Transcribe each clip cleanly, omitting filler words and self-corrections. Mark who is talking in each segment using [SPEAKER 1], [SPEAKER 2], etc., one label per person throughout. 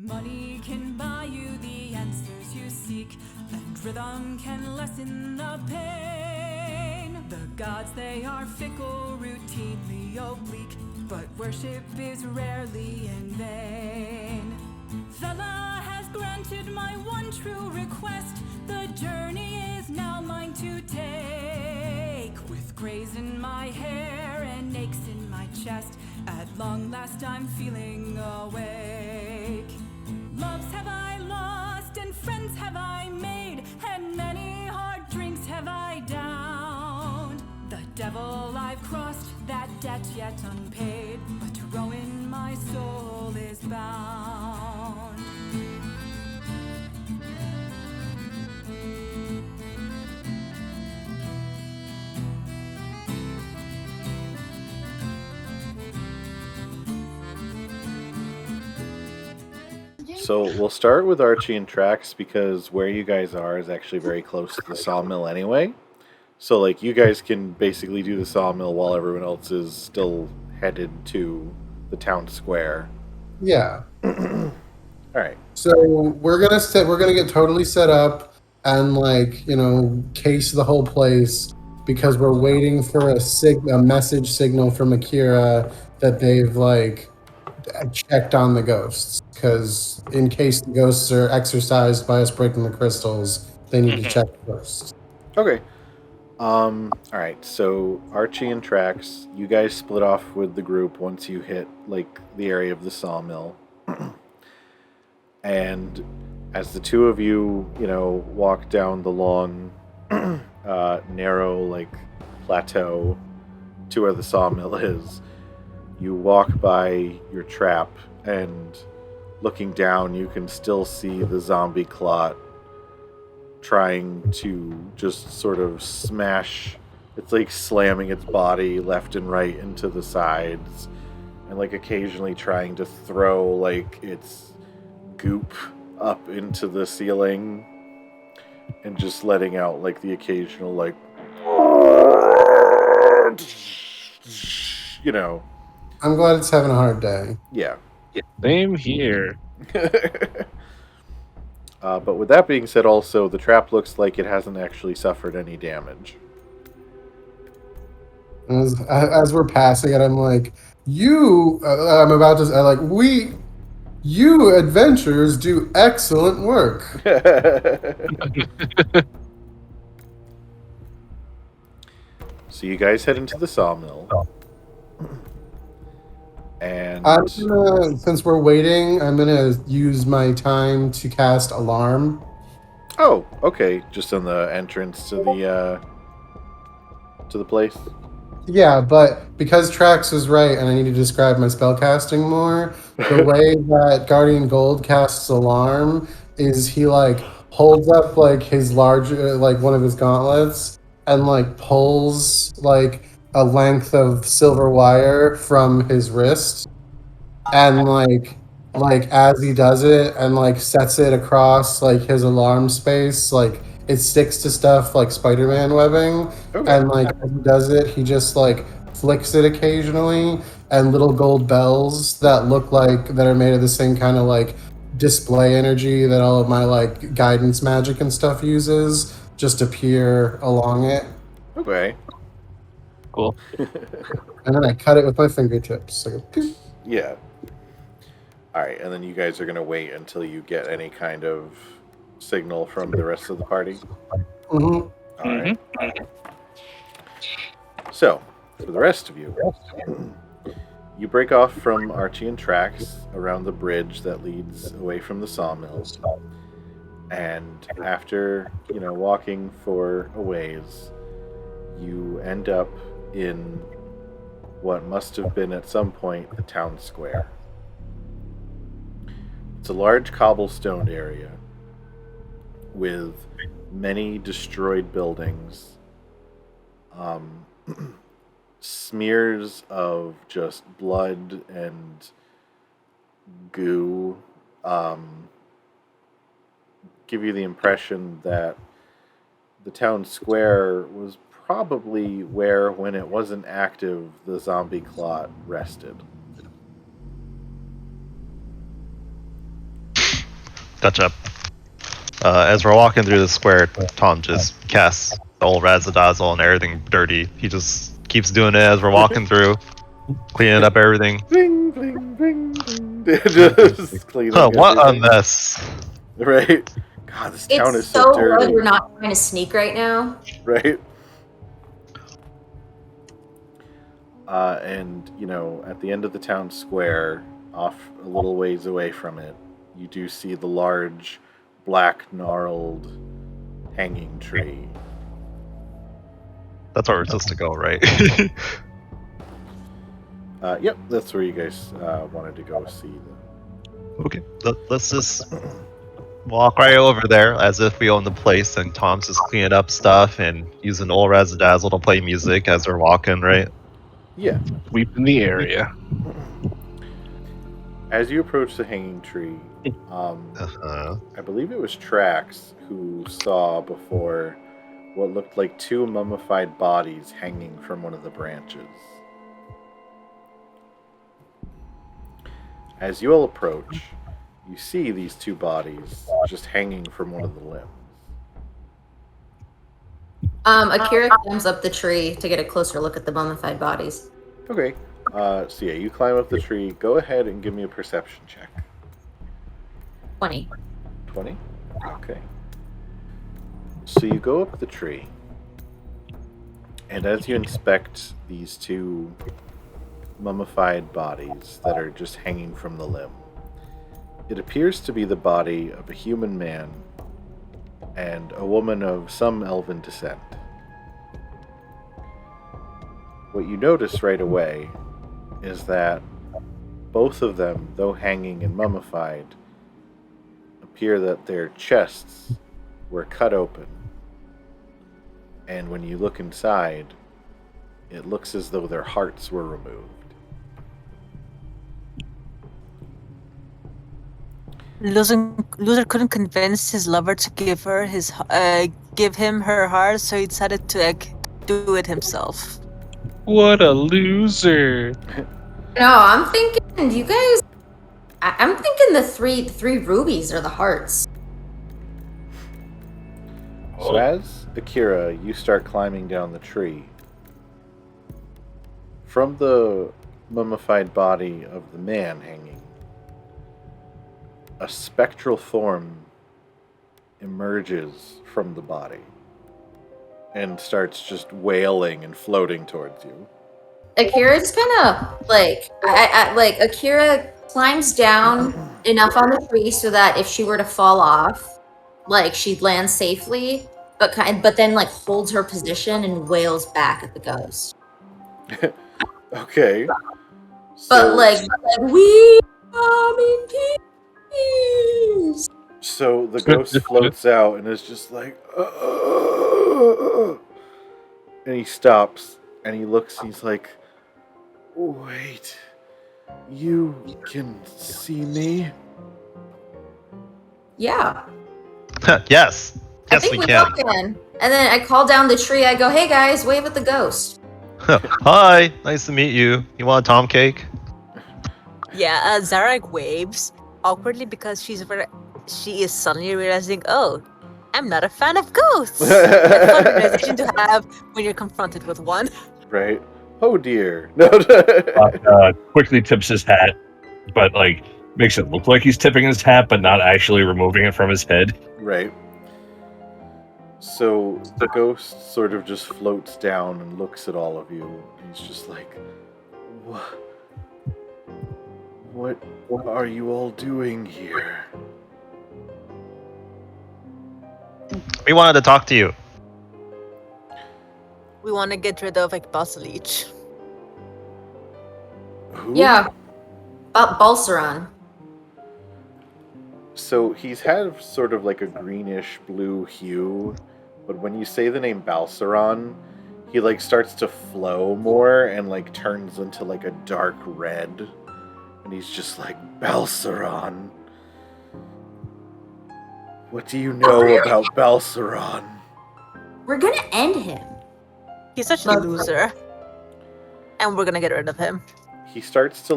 [SPEAKER 1] Money can buy you the answers you seek, and rhythm can lessen the pain. The gods, they are fickle, routinely oblique, but worship is rarely in vain. Thella has granted my one true request. The journey is now mine to take. With grays in my hair and aches in my chest, at long last I'm feeling awake. Loves have I lost, and friends have I made, and many hard drinks have I downed. The devil I've crossed, that debt yet unpaid, but to Rowan my soul is bound.
[SPEAKER 2] So we'll start with Archie and Trax because where you guys are is actually very close to the sawmill anyway. So like you guys can basically do the sawmill while everyone else is still headed to the town square.
[SPEAKER 3] Yeah.
[SPEAKER 2] All right.
[SPEAKER 3] So we're gonna get totally set up and case the whole place because we're waiting for a message signal from Akira that they've checked on the ghosts, because in case the ghosts are exorcised by us breaking the crystals, they need to check first.
[SPEAKER 2] Okay. All right. So Archie and Trax, you guys split off with the group once you hit the area of the sawmill, and as the two of you, walk down the long, narrow plateau to where the sawmill is, you walk by your trap, and looking down, you can still see the zombie clot trying to just sort of smash. It's slamming its body left and right into the sides, and occasionally trying to throw its goop up into the ceiling, and just letting out the occasional
[SPEAKER 3] I'm glad it's having a hard day.
[SPEAKER 2] Yeah.
[SPEAKER 4] Same here.
[SPEAKER 2] But with that being said, also, the trap looks like it hasn't actually suffered any damage.
[SPEAKER 3] As we're passing it, I'm like, you adventurers do excellent work.
[SPEAKER 2] So you guys head into the sawmill. And
[SPEAKER 3] since we're waiting, I'm gonna use my time to cast Alarm.
[SPEAKER 2] Oh, okay. Just on the entrance to the place.
[SPEAKER 3] Yeah, but because Trax is right, and I need to describe my spellcasting more, the way that Guardian Gold casts Alarm is he holds up his large one of his gauntlets and pulls a length of silver wire from his wrist, and as he does it and sets it across his alarm space, it sticks to stuff like Spider-Man webbing.
[SPEAKER 2] Okay.
[SPEAKER 3] And as he does it, he just flicks it occasionally, and little gold bells that look that are made of the same kind of display energy that all of my guidance magic and stuff uses just appear along it.
[SPEAKER 2] Okay.
[SPEAKER 4] Cool.
[SPEAKER 3] And then I cut it with my fingertips.
[SPEAKER 2] Yeah. All right, and then you guys are going to wait until you get any kind of signal from the rest of the party?
[SPEAKER 3] Mm-hmm.
[SPEAKER 2] All right. So, for the rest of you, you break off from Archie and Trax around the bridge that leads away from the sawmill. And after, walking for a ways, you end up in what must have been at some point the town square. It's a large cobblestone area with many destroyed buildings, smears of just blood and goo, give you the impression that the town square was probably where, when it wasn't active, the zombie clot rested.
[SPEAKER 5] Gotcha. As we're walking through the square, Tom just casts the old Razzadazzle and everything dirty. He just keeps doing it as we're walking through, cleaning up everything.
[SPEAKER 2] Bling, bling, bling, bling. Just cleaning
[SPEAKER 5] What a
[SPEAKER 2] everything.
[SPEAKER 5] mess.
[SPEAKER 2] Right? God, this town is
[SPEAKER 6] It's
[SPEAKER 2] so
[SPEAKER 6] so
[SPEAKER 2] dirty.
[SPEAKER 6] good we're not trying to sneak right now.
[SPEAKER 2] Right? And, at the end of the town square, off a little ways away from it, you do see the large, black, gnarled hanging tree.
[SPEAKER 5] That's where we're supposed to go, right?
[SPEAKER 2] Yep, that's where you guys wanted to go see.
[SPEAKER 5] Okay, let's just walk right over there as if we own the place, and Tom's just cleaning up stuff and using old Razzadazzle to play music as we're walking, right?
[SPEAKER 2] Yeah.
[SPEAKER 4] Sweep in the area.
[SPEAKER 2] As you approach the hanging tree, I believe it was Trax who saw before what looked like two mummified bodies hanging from one of the branches. As you all approach, you see these two bodies just hanging from one of the limbs.
[SPEAKER 6] Akira climbs up the tree to get a closer look at the mummified bodies.
[SPEAKER 2] Okay, so yeah, you climb up the tree. Go ahead and give me a perception check.
[SPEAKER 6] 20.
[SPEAKER 2] 20? Okay. So you go up the tree, and as you inspect these two mummified bodies that are just hanging from the limb, it appears to be the body of a human man and a woman of some elven descent. What you notice right away is that both of them, though hanging and mummified, appear that their chests were cut open. And when you look inside, it looks as though their hearts were removed.
[SPEAKER 7] Loser couldn't convince his lover to give him her heart, so he decided to do it himself.
[SPEAKER 4] What a loser.
[SPEAKER 6] No, I'm thinking, you guys. I'm thinking the three rubies are the hearts.
[SPEAKER 2] So as Akira, you start climbing down the tree, from the mummified body of the man hanging, a spectral form emerges from the body and starts just wailing and floating towards you.
[SPEAKER 6] Akira's gonna Akira climbs down enough on the tree so that if she were to fall off, she'd land safely, but then holds her position and wails back at the ghost.
[SPEAKER 2] Okay.
[SPEAKER 6] But we come in peace.
[SPEAKER 2] So the ghost floats out and is just like, and he stops and he looks. He's like, "Wait, you can see me?"
[SPEAKER 6] Yeah.
[SPEAKER 5] Yes.
[SPEAKER 6] I
[SPEAKER 5] Yes,
[SPEAKER 6] think
[SPEAKER 5] we
[SPEAKER 6] we
[SPEAKER 5] can.
[SPEAKER 6] both can. And then I call down the tree. I go, "Hey guys, wave at the ghost."
[SPEAKER 5] Hi, nice to meet you. You want a Tom cake?
[SPEAKER 7] Yeah, Zarek waves awkwardly because she is suddenly realizing, oh, I'm not a fan of ghosts. A fun realization to have when you're confronted with one.
[SPEAKER 2] Right? Oh dear. No.
[SPEAKER 8] Quickly tips his hat, but makes it look like he's tipping his hat, but not actually removing it from his head.
[SPEAKER 2] Right. So the ghost sort of just floats down and looks at all of you. He's just like, What are you all doing here?
[SPEAKER 5] We wanted to talk to you.
[SPEAKER 7] We want to get rid of Basilic.
[SPEAKER 2] Who?
[SPEAKER 6] Yeah. About Balceron.
[SPEAKER 2] So he's had sort of a greenish blue hue, but when you say the name Balceron, he starts to flow more and turns into a dark red. And he's just like, Balceron. What do you know about Balceron?
[SPEAKER 6] We're gonna end him.
[SPEAKER 7] He's such a loser. And we're gonna get rid of him.
[SPEAKER 2] He starts to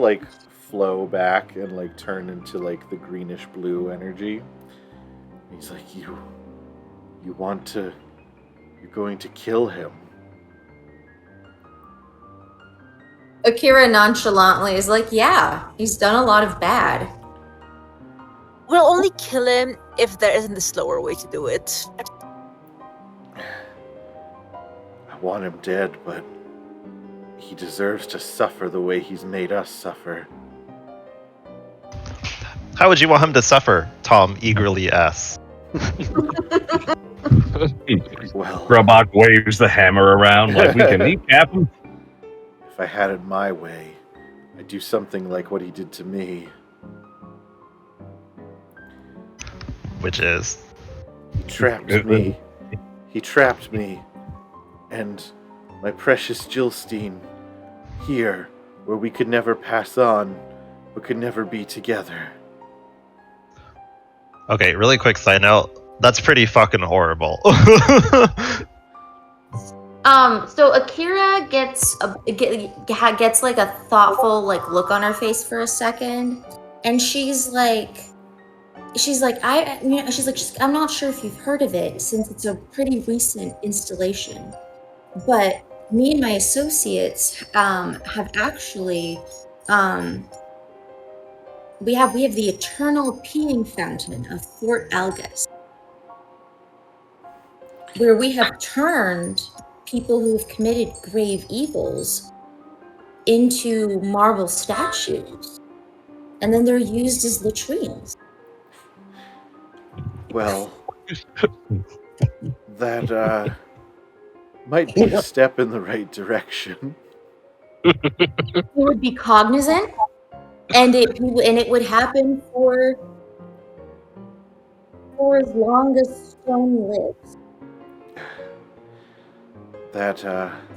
[SPEAKER 2] flow back and like turn into like the greenish blue energy. He's like, you want to, you're going to kill him.
[SPEAKER 6] Akira nonchalantly is like, yeah, he's done a lot of bad.
[SPEAKER 7] We'll only kill him if there isn't a slower way to do it.
[SPEAKER 2] I want him dead, but he deserves to suffer the way he's made us suffer.
[SPEAKER 5] How would you want him to suffer? Tom eagerly asks.
[SPEAKER 2] Well,
[SPEAKER 8] Grubach waves the hammer around like we can kneecap him.
[SPEAKER 2] if I had it my way, I'd do something like what he did to me.
[SPEAKER 5] Which is?
[SPEAKER 2] He trapped me. He trapped me. And my precious Jillstein here, where we could never pass on, but could never be together.
[SPEAKER 5] Okay, really quick side note. That's pretty fucking horrible.
[SPEAKER 6] So Akira gets like a thoughtful like look on her face for a second, and she's like, I'm not sure if you've heard of it since it's a pretty recent installation, but me and my associates have actually we have the eternal peeing fountain of Fort Algus, where we have turned people who have committed grave evils into marble statues, and then they're used as latrines.
[SPEAKER 2] Well, that might be a step in the right direction.
[SPEAKER 6] It would be cognizant, and it would happen for as long as stone lives.
[SPEAKER 2] That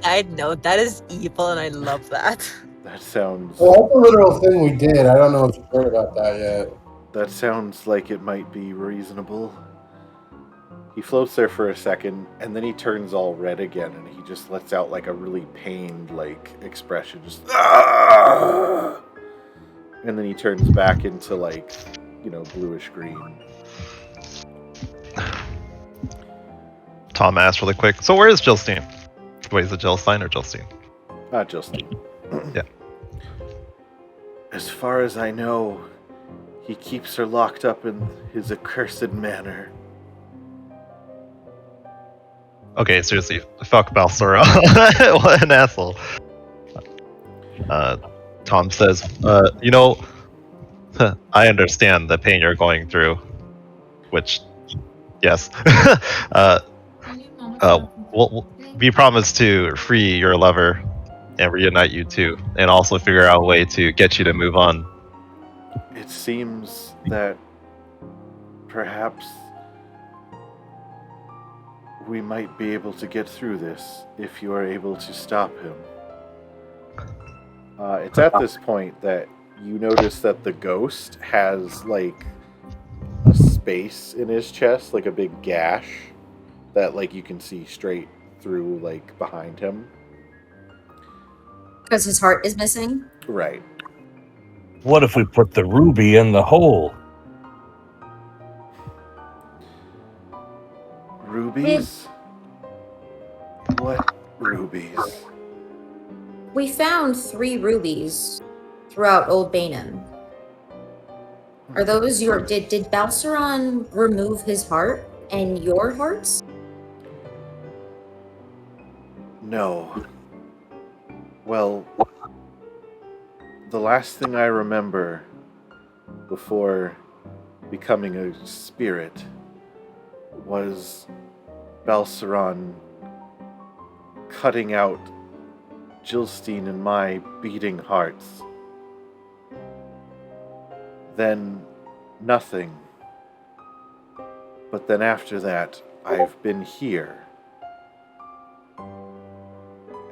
[SPEAKER 7] I know that is evil, and I love that.
[SPEAKER 2] that sounds
[SPEAKER 3] Well, that's a literal thing we did. I don't know if you've heard about that yet.
[SPEAKER 2] that sounds like it might be reasonable. He floats there for a second, and then he turns all red again, and he just lets out like a really pained like expression, just "Ah!" And then he turns back into like, bluish green.
[SPEAKER 5] Tom asks really quick. So where is Jillstein? Wait, is it Jillstein or Jillstein?
[SPEAKER 2] Not Justine.
[SPEAKER 5] Yeah.
[SPEAKER 2] As far as I know, he keeps her locked up in his accursed manor.
[SPEAKER 5] Okay, seriously, fuck Balceron. What an asshole. Tom says, I understand the pain you're going through. Which, yes. We promise to free your lover and reunite you two, and also figure out a way to get you to move on.
[SPEAKER 2] It seems that perhaps we might be able to get through this if you are able to stop him. It's at this point that you notice that the ghost has like a space in his chest, like a big gash that like you can see straight through like behind him.
[SPEAKER 6] Because his heart is missing?
[SPEAKER 2] Right.
[SPEAKER 8] What if we put the ruby in the hole?
[SPEAKER 2] Rubies? What rubies?
[SPEAKER 6] We found 3 rubies throughout Old Bainham. Are those your... Did Balceron remove his heart and your hearts?
[SPEAKER 2] No. Well, the last thing I remember before becoming a spirit was Balceron cutting out Jillstein and my beating hearts. Then nothing. But then after that, I've been here.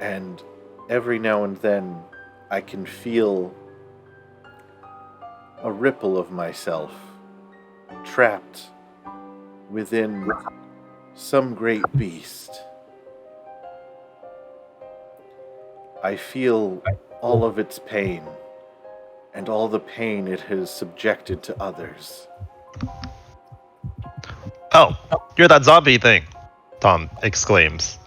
[SPEAKER 2] And every now and then, I can feel a ripple of myself trapped within some great beast. I feel all of its pain, and all the pain it has subjected to others.
[SPEAKER 5] Oh, you're that zombie thing, Tom exclaims.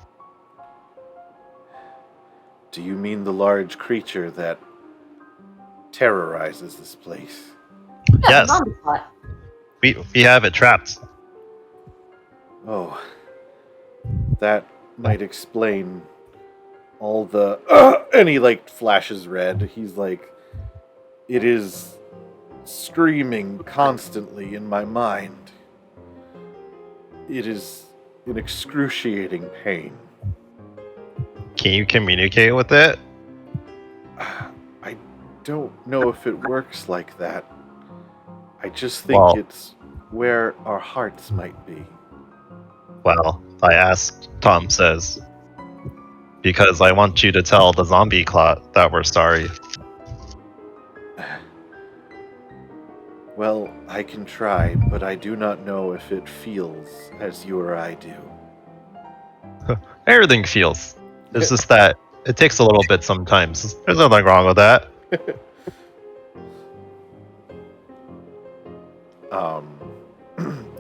[SPEAKER 2] Do you mean the large creature that terrorizes this place?
[SPEAKER 6] Yeah,
[SPEAKER 5] Yes.
[SPEAKER 6] zombie plot.
[SPEAKER 5] We have it trapped.
[SPEAKER 2] Oh, that might explain all the... and he, like, flashes red. He's like, it is screaming constantly in my mind. It is an excruciating pain.
[SPEAKER 5] Can you communicate with it?
[SPEAKER 2] I don't know if it works like that. I just think it's where our hearts might be.
[SPEAKER 5] Well, I asked, Tom says, because I want you to tell the zombie clot that we're sorry.
[SPEAKER 2] Well, I can try, but I do not know if it feels as you or I do.
[SPEAKER 5] Everything feels. It's just that it takes a little bit sometimes. There's nothing wrong with that.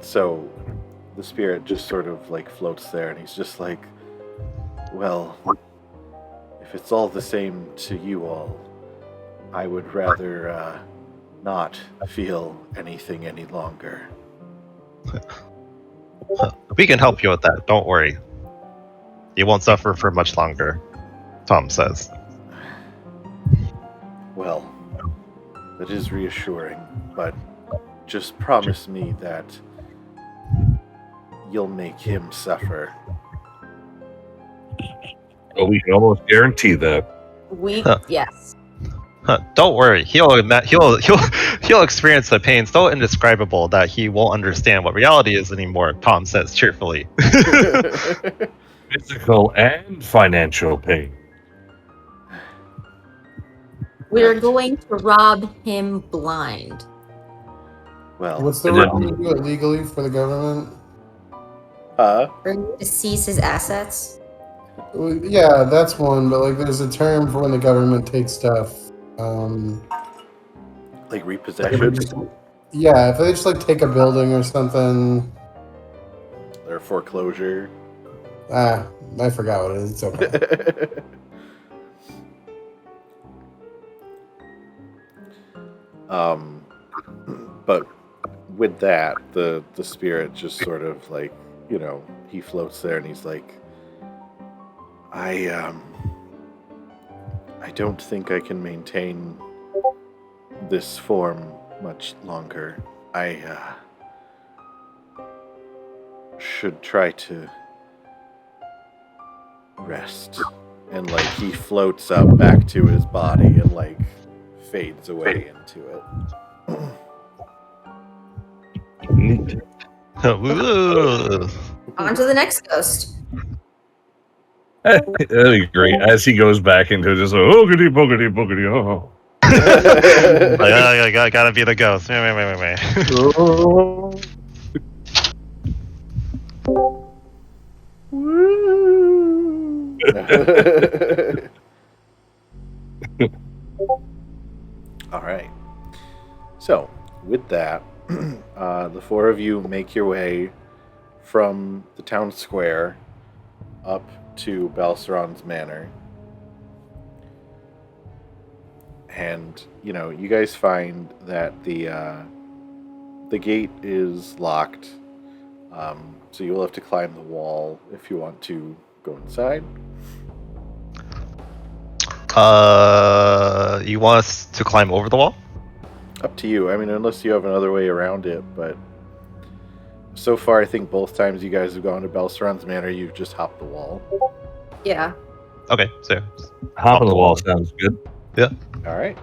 [SPEAKER 2] So the spirit just sort of like floats there, and he's just like, well, if it's all the same to you all, I would rather not feel anything any longer.
[SPEAKER 5] We can help you with that, don't worry. You won't suffer for much longer, Tom says.
[SPEAKER 2] Well, that is reassuring, but just promise me that you'll make him suffer.
[SPEAKER 8] Well, we can almost guarantee that.
[SPEAKER 6] Yes.
[SPEAKER 5] Don't worry, he'll experience the pain so indescribable that he won't understand what reality is anymore, Tom says cheerfully.
[SPEAKER 8] Physical and financial pain.
[SPEAKER 6] We're going to rob him blind.
[SPEAKER 2] Well,
[SPEAKER 3] What's the
[SPEAKER 8] And
[SPEAKER 3] word
[SPEAKER 8] then-
[SPEAKER 3] when you do it legally for the government?
[SPEAKER 6] We're going to seize his assets.
[SPEAKER 3] Well, yeah, that's one, but like there's a term for when the government takes stuff.
[SPEAKER 2] like repossession
[SPEAKER 3] Yeah, if they just like take a building or something.
[SPEAKER 2] or foreclosure.
[SPEAKER 3] I forgot what it is. It's okay.
[SPEAKER 2] But with that, the spirit just sort of like, you know, he floats there and he's like, I don't think I can maintain this form much longer. I should try to rest. And like he floats up back to his body and like fades away into it.
[SPEAKER 5] Ooh.
[SPEAKER 6] On to the next ghost.
[SPEAKER 8] That'd be great. As he goes back into just oogity boogity boogity oh.
[SPEAKER 5] Like, I gotta be the ghost.
[SPEAKER 2] All right. So, with that, the four of you make your way from the town square up to Balceron's manor. And, you know, you guys find that the gate is locked. So you'll have to climb the wall if you want to go inside.
[SPEAKER 5] You want us to climb over the wall?
[SPEAKER 2] Up to you. I mean, unless you have another way around it, but so far I think both times you guys have gone to Balceron's manor, you've just hopped the wall.
[SPEAKER 6] Yeah.
[SPEAKER 5] Okay, so
[SPEAKER 8] Hopping the wall sounds good.
[SPEAKER 2] All right.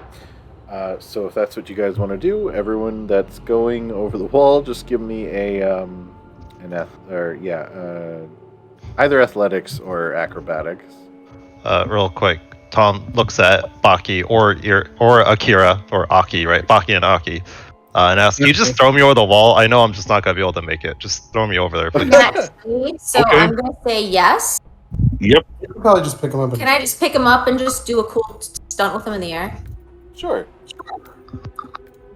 [SPEAKER 2] So if that's what you guys want to do, everyone that's going over the wall, just give me a either athletics or acrobatics.
[SPEAKER 5] real quick, Tom looks at Baki or Akira or Aki, right? Baki and Aki, and asks, "You just throw me over the wall? I know I'm just not gonna be able to make it. Just throw me over there, please."
[SPEAKER 6] Next, so
[SPEAKER 8] Okay.
[SPEAKER 6] I'm gonna say yes.
[SPEAKER 8] Yep.
[SPEAKER 3] You could probably just pick him up.
[SPEAKER 6] Can I just pick him up and just do a cool stunt with him in the air?
[SPEAKER 2] Sure.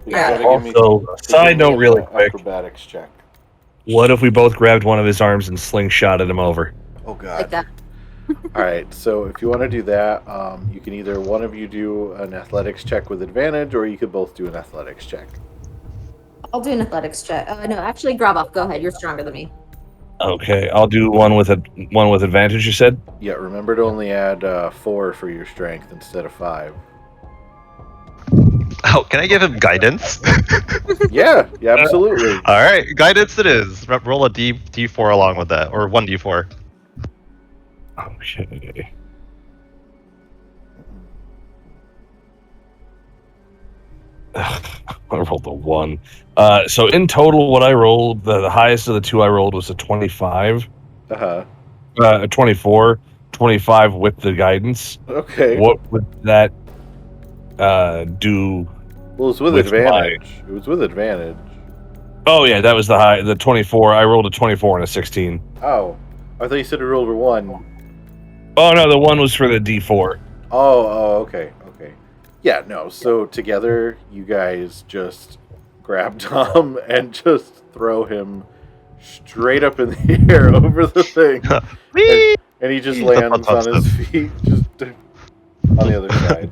[SPEAKER 7] Yeah.
[SPEAKER 8] Also, side note, really quick.
[SPEAKER 2] Acrobatics check.
[SPEAKER 8] What if we both grabbed one of his arms and slingshotted him over?
[SPEAKER 2] Oh god.
[SPEAKER 6] Like that.
[SPEAKER 2] All right, so if you want to do that, you can either one of you do an athletics check with advantage, or you could both do an athletics check.
[SPEAKER 6] I'll do an athletics check. No, actually, Grabov, go ahead. You're stronger than me.
[SPEAKER 8] Okay, I'll do one with advantage. You said?
[SPEAKER 2] Yeah, remember to only add 4 for your strength instead of 5.
[SPEAKER 5] Oh, can I give him guidance?
[SPEAKER 2] Yeah, absolutely.
[SPEAKER 5] All right, guidance it is. Roll a D4 along with that, or 1D4.
[SPEAKER 8] Okay. I rolled a 1. So in total, what I rolled, the highest of the two I rolled was a 25.
[SPEAKER 2] Uh-huh.
[SPEAKER 8] 24. 25 with the guidance.
[SPEAKER 2] Okay.
[SPEAKER 8] What would that do?
[SPEAKER 2] Well, it's with advantage. It was with advantage.
[SPEAKER 8] Oh yeah, that was the 24. I rolled a 24 and a 16.
[SPEAKER 2] Oh, I thought you said you rolled a 1.
[SPEAKER 8] Oh no, the 1 was for the D4.
[SPEAKER 2] Oh, okay. Yeah, no, so together you guys just grab Tom and just throw him straight up in the air over the thing. and he just lands on his feet, just on the other side.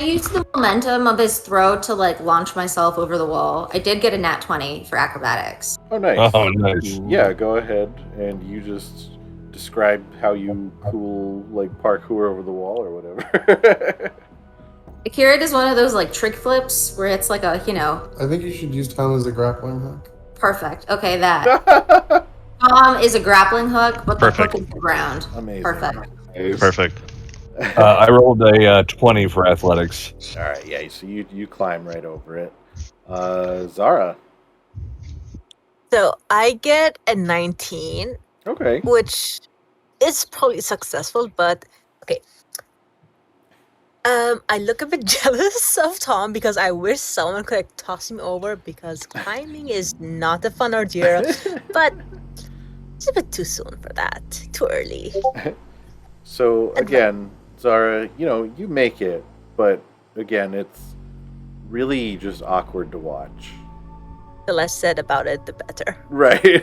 [SPEAKER 6] I used the momentum of his throw to launch myself over the wall. I did get a nat 20 for acrobatics.
[SPEAKER 2] Oh, nice.
[SPEAKER 8] Oh, nice.
[SPEAKER 2] Yeah, go ahead and you just describe how you parkour over the wall or whatever.
[SPEAKER 6] Akira does one of those trick flips where it's
[SPEAKER 3] I think you should use Tom as a grappling hook.
[SPEAKER 6] Perfect. Okay, that. Tom is a grappling hook, but the
[SPEAKER 5] Perfect.
[SPEAKER 6] hook is the ground.
[SPEAKER 2] Amazing.
[SPEAKER 6] Perfect.
[SPEAKER 5] Perfect.
[SPEAKER 8] I rolled a 20 for athletics.
[SPEAKER 2] All right, yeah, so you climb right over it. Zara.
[SPEAKER 7] So I get a 19,
[SPEAKER 2] Okay.
[SPEAKER 7] which is probably successful, but okay. I look a bit jealous of Tom because I wish someone could toss him over because climbing is not a fun ordeal, but it's a bit too soon for that. Too early.
[SPEAKER 2] So again, Zara, you make it, but again, it's really just awkward to watch.
[SPEAKER 7] The less said about it, the better.
[SPEAKER 2] Right?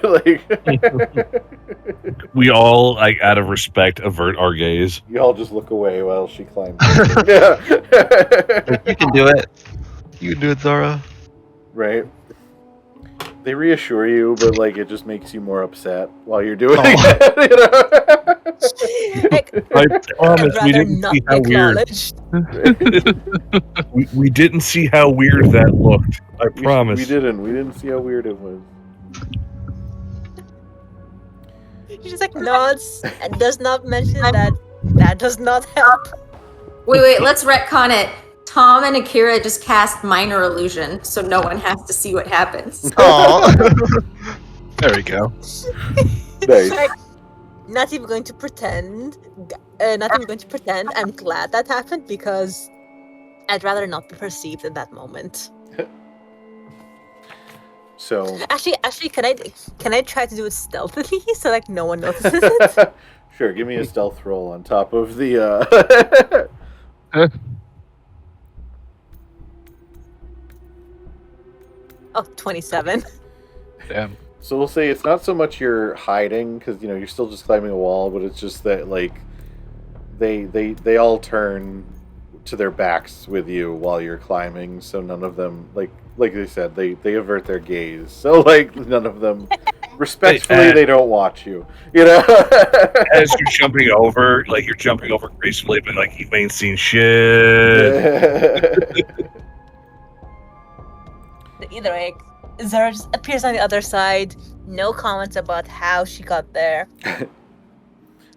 [SPEAKER 8] We all, out of respect, avert our gaze.
[SPEAKER 2] You all just look away while she climbs.
[SPEAKER 5] You can do it. You can do it, Zara.
[SPEAKER 2] Right? They reassure you, but it just makes you more upset while you're doing it.
[SPEAKER 8] I promise we
[SPEAKER 7] I'd rather
[SPEAKER 8] didn't
[SPEAKER 7] not
[SPEAKER 8] see
[SPEAKER 7] be
[SPEAKER 8] how weird.
[SPEAKER 7] acknowledged.
[SPEAKER 8] We didn't see how weird that looked. I promise.
[SPEAKER 2] We didn't see how weird it was.
[SPEAKER 7] She just nods and does not mention that. That does not help.
[SPEAKER 6] Wait, let's retcon it. Tom and Akira just cast minor illusion, so no one has to see what happens.
[SPEAKER 5] Aww.
[SPEAKER 4] There we go.
[SPEAKER 2] Nice.
[SPEAKER 7] Not even going to pretend. Not even going to pretend. I'm glad that happened because I'd rather not be perceived in that moment.
[SPEAKER 2] So
[SPEAKER 7] Actually, can I try to do it stealthily so no one notices it?
[SPEAKER 2] sure, give me a stealth roll on top of the.
[SPEAKER 7] Oh, 27.
[SPEAKER 4] Damn.
[SPEAKER 2] So we'll say it's not so much you're hiding because you're still just climbing a wall, but it's just that they all turn to their backs with you while you're climbing, so none of them like they said they avert their gaze, so none of them respectfully they don't watch you.
[SPEAKER 8] As you're jumping over, you're jumping over gracefully, but you ain't seen shit.
[SPEAKER 7] Either way, Zara just appears on the other side. No comments about how she got there.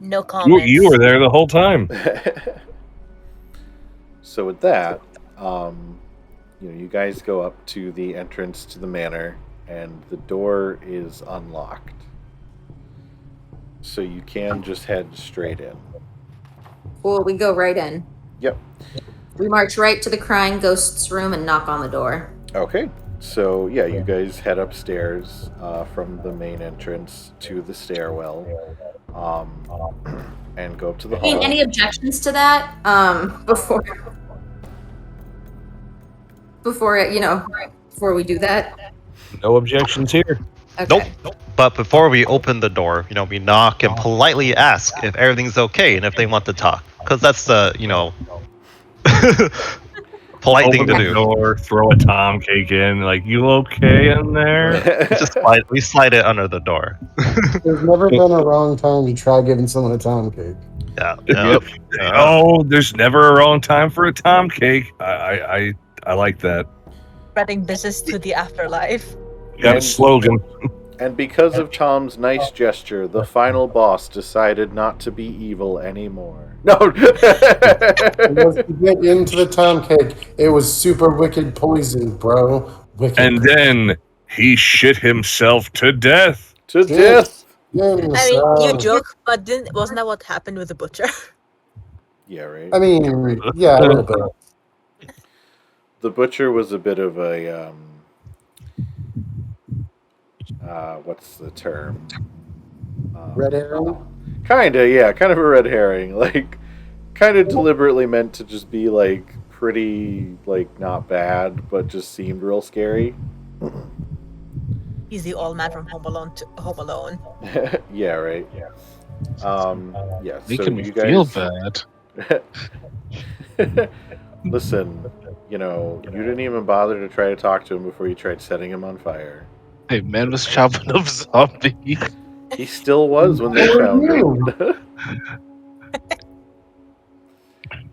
[SPEAKER 7] No comments.
[SPEAKER 8] You were there the whole time.
[SPEAKER 2] So with that, you guys go up to the entrance to the manor, and the door is unlocked. So you can just head straight in.
[SPEAKER 6] Cool, we go right in.
[SPEAKER 2] Yep.
[SPEAKER 6] We march right to the crying ghost's room and knock on the door.
[SPEAKER 2] Okay. So yeah, you guys head upstairs from the main entrance to the stairwell, and go up to the hall.
[SPEAKER 6] before we do that?
[SPEAKER 8] No objections here.
[SPEAKER 6] Okay.
[SPEAKER 5] Nope. But before we open the door, we knock and politely ask if everything's okay and if they want to talk. Because that's the, polite thing
[SPEAKER 8] Open
[SPEAKER 5] to
[SPEAKER 8] the
[SPEAKER 5] do.
[SPEAKER 8] door, throw a tom cake in. Like, you okay in there?
[SPEAKER 5] We slide it under the door.
[SPEAKER 3] There's never been a wrong time to try giving someone a tom cake.
[SPEAKER 5] Yeah.
[SPEAKER 4] Yep.
[SPEAKER 8] Oh, there's never a wrong time for a tom cake. I like that.
[SPEAKER 7] Spreading business to the afterlife.
[SPEAKER 8] Got a slogan.
[SPEAKER 2] And because of Tom's nice gesture, the final boss decided not to be evil anymore. No!
[SPEAKER 3] Once you get into the tom cake, it was super wicked poison, bro. Wicked.
[SPEAKER 8] And then he shit himself to death.
[SPEAKER 2] To death!
[SPEAKER 7] I mean, you joke, but wasn't that what happened with the butcher?
[SPEAKER 2] Yeah, right.
[SPEAKER 3] I mean, yeah, a little bit.
[SPEAKER 2] The butcher was a bit of a what's the term?
[SPEAKER 3] Red herring?
[SPEAKER 2] Kind of a red herring. Like, kind of deliberately meant to just be, like, pretty, like, not bad, but just seemed real scary.
[SPEAKER 7] He's the old man from Home Alone to Home Alone.
[SPEAKER 2] Yeah, right. Yeah. Yeah.
[SPEAKER 4] Making me
[SPEAKER 2] you
[SPEAKER 4] feel
[SPEAKER 2] guys...
[SPEAKER 4] bad.
[SPEAKER 2] Listen, you didn't even bother to try to talk to him before you tried setting him on fire.
[SPEAKER 4] Hey, man was chopping up zombies.
[SPEAKER 2] He still was when they found him.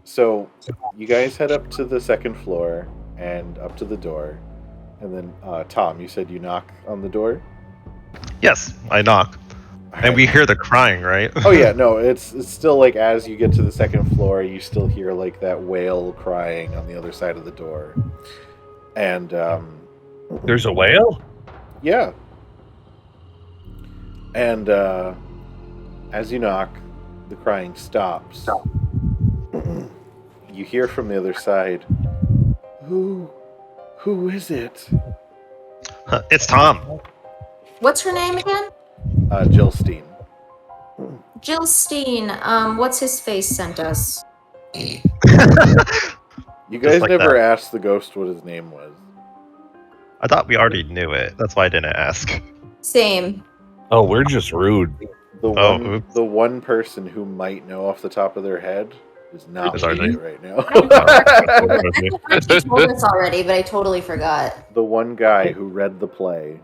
[SPEAKER 2] So, you guys head up to the second floor and up to the door. And then, Tom, you said you knock on the door?
[SPEAKER 5] Yes, I knock. And we hear the crying, right?
[SPEAKER 2] Oh, yeah, no, it's still like as you get to the second floor, you still hear like that whale crying on the other side of the door. And,
[SPEAKER 8] There's a whale?
[SPEAKER 2] yeah. And, as you knock, the crying stops. You hear from the other side, Who is it?
[SPEAKER 5] It's Tom.
[SPEAKER 6] What's her name again?
[SPEAKER 2] Jill Steen.
[SPEAKER 6] Jill Steen. What's his face sent us?
[SPEAKER 2] You guys
[SPEAKER 5] like
[SPEAKER 2] never
[SPEAKER 5] that.
[SPEAKER 2] asked the ghost what his name was.
[SPEAKER 5] I thought we already knew it. That's why I didn't ask.
[SPEAKER 6] Same.
[SPEAKER 8] Oh, we're just rude.
[SPEAKER 2] The one person who might know off the top of their head is not
[SPEAKER 5] It's
[SPEAKER 2] with
[SPEAKER 5] RJ.
[SPEAKER 2] you right now.
[SPEAKER 6] I told us already, but I totally forgot.
[SPEAKER 2] The one guy who read the play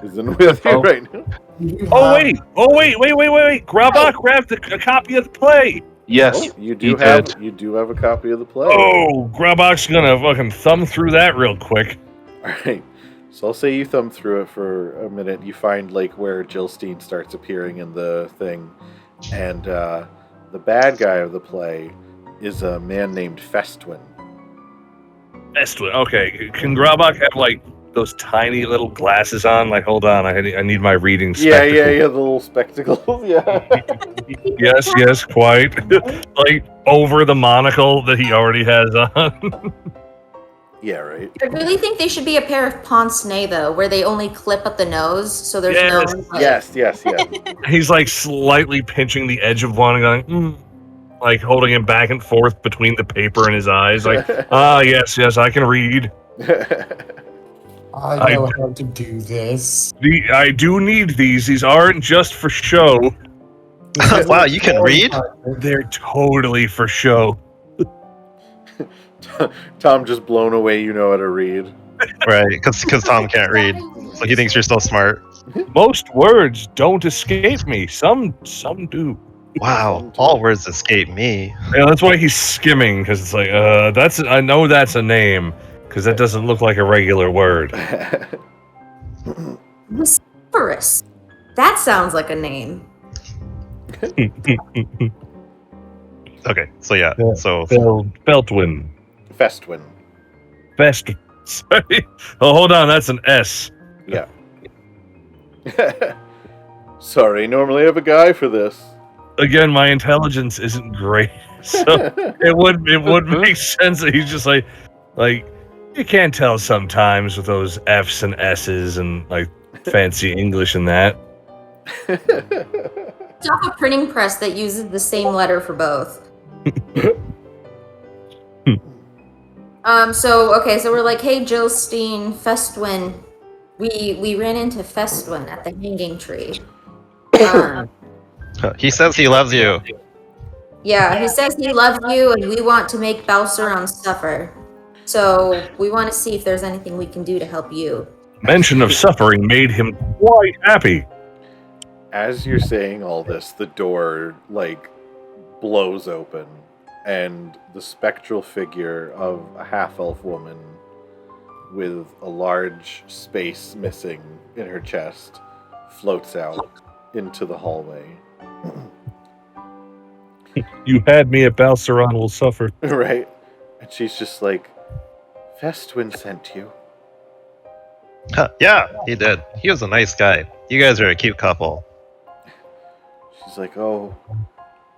[SPEAKER 2] isn't with you right now.
[SPEAKER 8] Oh, wait. Grabach grabbed a copy of the play.
[SPEAKER 4] Yes,
[SPEAKER 2] Oh, you
[SPEAKER 4] he
[SPEAKER 2] do have
[SPEAKER 4] did.
[SPEAKER 2] you do have a copy of the play.
[SPEAKER 8] Oh, Grabach's gonna fucking thumb through that real quick.
[SPEAKER 2] All right. So I'll say you thumb through it for a minute. You find like where Jill Steen starts appearing in the thing, and the bad guy of the play is a man named Festwin.
[SPEAKER 8] Festwin. Okay, can Grabach have like those tiny little glasses on? Like, hold on, I need my reading spectacles.
[SPEAKER 2] Yeah, the little spectacles. Yeah.
[SPEAKER 8] Yes, quite. Like over the monocle that he already has on.
[SPEAKER 2] Yeah, right.
[SPEAKER 6] I really think they should be a pair of pince nez though, where they only clip up the nose, so there's
[SPEAKER 8] Yes.
[SPEAKER 6] no. Like,
[SPEAKER 2] Yes.
[SPEAKER 8] He's like slightly pinching the edge of one and going, like holding him back and forth between the paper and his eyes. Like, yes, I can read.
[SPEAKER 3] I know how to do this.
[SPEAKER 8] I do need these. These aren't just for show.
[SPEAKER 5] Wow, you can read?
[SPEAKER 8] They're totally for show.
[SPEAKER 2] Tom just blown away. You know how to read.
[SPEAKER 5] Right, because Tom can't read. So he thinks you're so smart.
[SPEAKER 8] Most words don't escape me. Some do.
[SPEAKER 5] Wow, all words escape me.
[SPEAKER 8] Yeah, that's why he's skimming, because it's like, I know that's a name, because that doesn't look like a regular word.
[SPEAKER 6] Vociferous. That sounds like a name.
[SPEAKER 5] Okay, so yeah, so
[SPEAKER 8] Beltwin.
[SPEAKER 2] Festwin.
[SPEAKER 8] Sorry. Oh, hold on, that's an S.
[SPEAKER 2] Yeah. Sorry, normally I have a guy for this.
[SPEAKER 8] Again, my intelligence isn't great, so it would make sense that he's just like you can't tell sometimes with those F's and S's and like fancy English and that.
[SPEAKER 6] It's off a printing press that uses the same letter for both. So we're like, hey, Jillstein, Festwin. We ran into Festwin at the hanging tree.
[SPEAKER 5] He says he loves you.
[SPEAKER 6] Yeah, he says he loves you, and we want to make Balceron suffer. So we want to see if there's anything we can do to help you.
[SPEAKER 8] Mention of suffering made him quite happy.
[SPEAKER 2] As you're saying all this, the door, like, blows open, and the spectral figure of a half-elf woman with a large space missing in her chest floats out into the hallway.
[SPEAKER 8] You had me at Balceron will suffer.
[SPEAKER 2] Right? And she's just like, Festwin sent you.
[SPEAKER 5] Yeah, he did. He was a nice guy. You guys are a cute couple.
[SPEAKER 2] She's like, oh,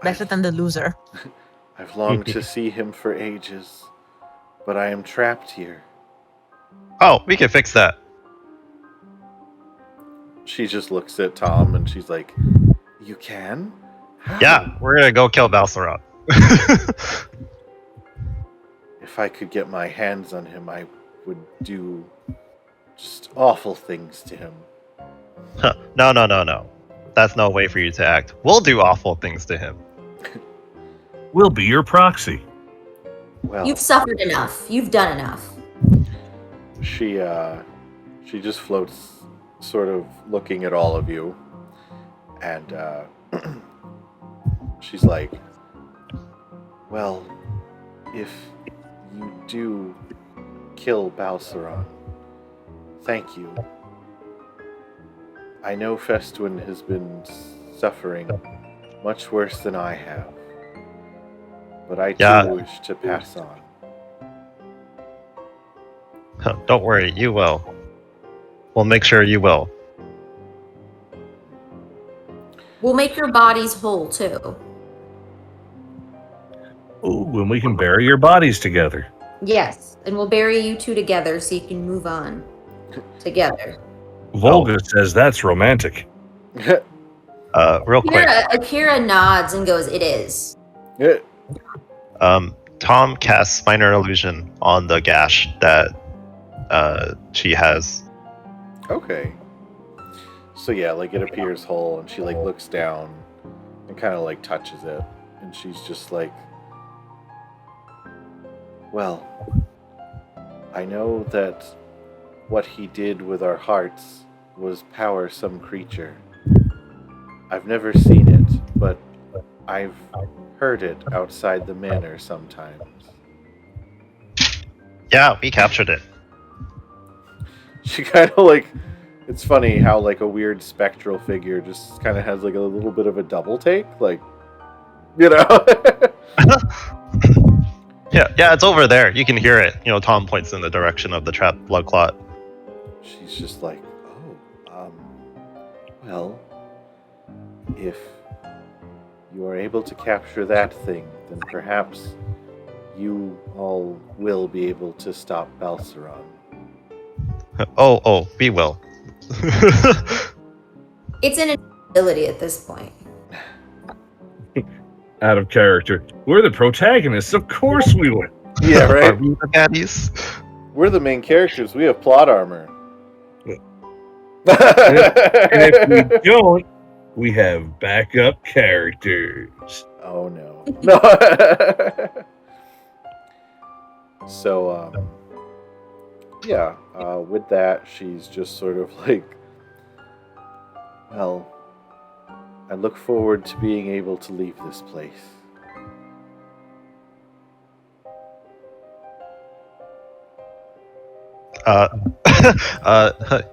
[SPEAKER 7] Better than the loser.
[SPEAKER 2] I've longed to see him for ages, but I am trapped here.
[SPEAKER 5] Oh, we can fix that.
[SPEAKER 2] She just looks at Tom and she's like, you can? How?
[SPEAKER 5] Yeah, we're gonna go kill Balceron.
[SPEAKER 2] If I could get my hands on him, I would do just awful things to him.
[SPEAKER 5] No. That's no way for you to act. We'll do awful things to him.
[SPEAKER 8] We'll be your proxy.
[SPEAKER 2] Well,
[SPEAKER 6] You've suffered enough. You've done enough.
[SPEAKER 2] she just floats, sort of looking at all of you, and she's like, well, if you do kill Balceron, thank you. I know Festwin has been suffering much worse than I have, but I too wish to pass on.
[SPEAKER 5] Don't worry, you will. We'll make sure you will.
[SPEAKER 6] We'll make your bodies whole, too.
[SPEAKER 8] Ooh, and we can bury your bodies together.
[SPEAKER 6] Yes, and we'll bury you two together so you can move on together.
[SPEAKER 8] Volga says that's romantic.
[SPEAKER 5] Real quick.
[SPEAKER 6] Akira nods and goes, it is.
[SPEAKER 5] Tom casts minor illusion on the gash that she has.
[SPEAKER 2] Okay. So yeah, like it appears whole, and she like looks down and kind of like touches it, and she's just like, well, I know that what he did with our hearts was power some creature. I've never seen it, but I've heard it outside the manor sometimes.
[SPEAKER 5] Yeah, we captured it.
[SPEAKER 2] She kind of like, it's funny how like a weird spectral figure just kind of has like a little bit of a double take, like, you know.
[SPEAKER 5] Yeah, it's over there. You can hear it. Tom points in the direction of the trapped blood clot.
[SPEAKER 2] She's just like, well, if you are able to capture that thing, then perhaps you all will be able to stop Balceron.
[SPEAKER 5] Oh, we will.
[SPEAKER 6] It's an ability at this point.
[SPEAKER 8] Out of character. We're the protagonists. Of course we would.
[SPEAKER 2] Yeah, right?
[SPEAKER 5] Are we the baddies?
[SPEAKER 2] We're the main characters. We have plot armor.
[SPEAKER 8] And if we don't, we have backup characters.
[SPEAKER 2] Oh no. No. So, yeah, with that, she's just sort of like, well, I look forward to being able to leave this place.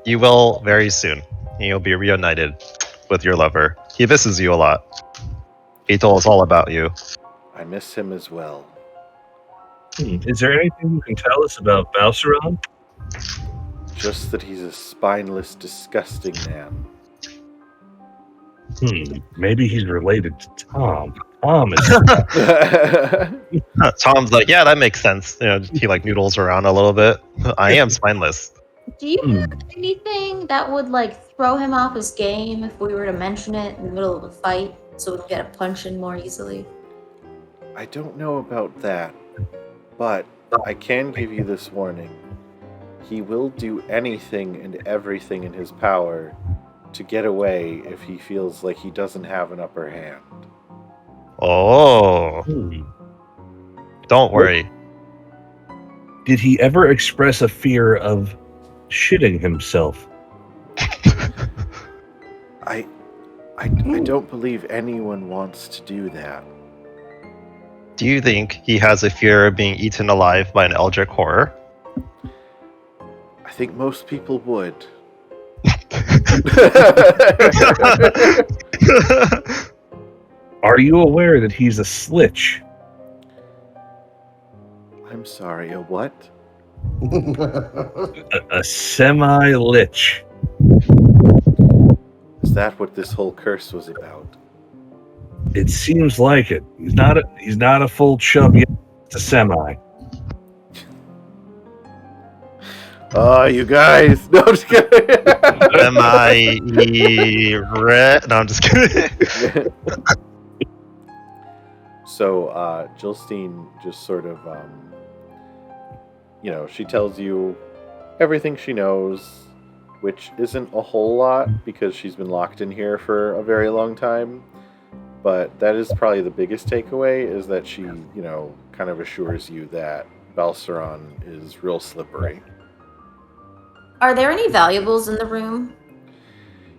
[SPEAKER 5] You will very soon. You'll be reunited with your lover. He misses you a lot. He told us all about you.
[SPEAKER 2] I miss him as well.
[SPEAKER 8] Is there anything you can tell us about Balceron?
[SPEAKER 2] Just that he's a spineless, disgusting man.
[SPEAKER 8] Maybe he's related to Tom. Tom is.
[SPEAKER 5] Tom's like, yeah, that makes sense. He like noodles around a little bit. I am spineless.
[SPEAKER 6] Do you have anything that would like throw him off his game if we were to mention it in the middle of a fight so we can get a punch in more easily?
[SPEAKER 2] I don't know about that, but I can give you this warning. He will do anything and everything in his power to get away if he feels like he doesn't have an upper hand.
[SPEAKER 5] Oh, don't worry.
[SPEAKER 8] Did he ever express a fear of shitting himself?
[SPEAKER 2] I don't believe anyone wants to do that.
[SPEAKER 5] Do you think he has a fear of being eaten alive by an eldritch horror?
[SPEAKER 2] I think most people would.
[SPEAKER 8] Are you aware that he's a slich?
[SPEAKER 2] I'm sorry, a what?
[SPEAKER 8] A semi-lich.
[SPEAKER 2] Is that what this whole curse was about?
[SPEAKER 8] It seems like it. He's not a full chub yet. It's a semi.
[SPEAKER 2] Oh, you guys! No, I'm just kidding.
[SPEAKER 5] Red? No, I'm just kidding.
[SPEAKER 2] So, Jillstein just sort of, she tells you everything she knows, which isn't a whole lot because she's been locked in here for a very long time. But that is probably the biggest takeaway, is that she, kind of assures you that Balceron is real slippery.
[SPEAKER 6] Are there any valuables in the room?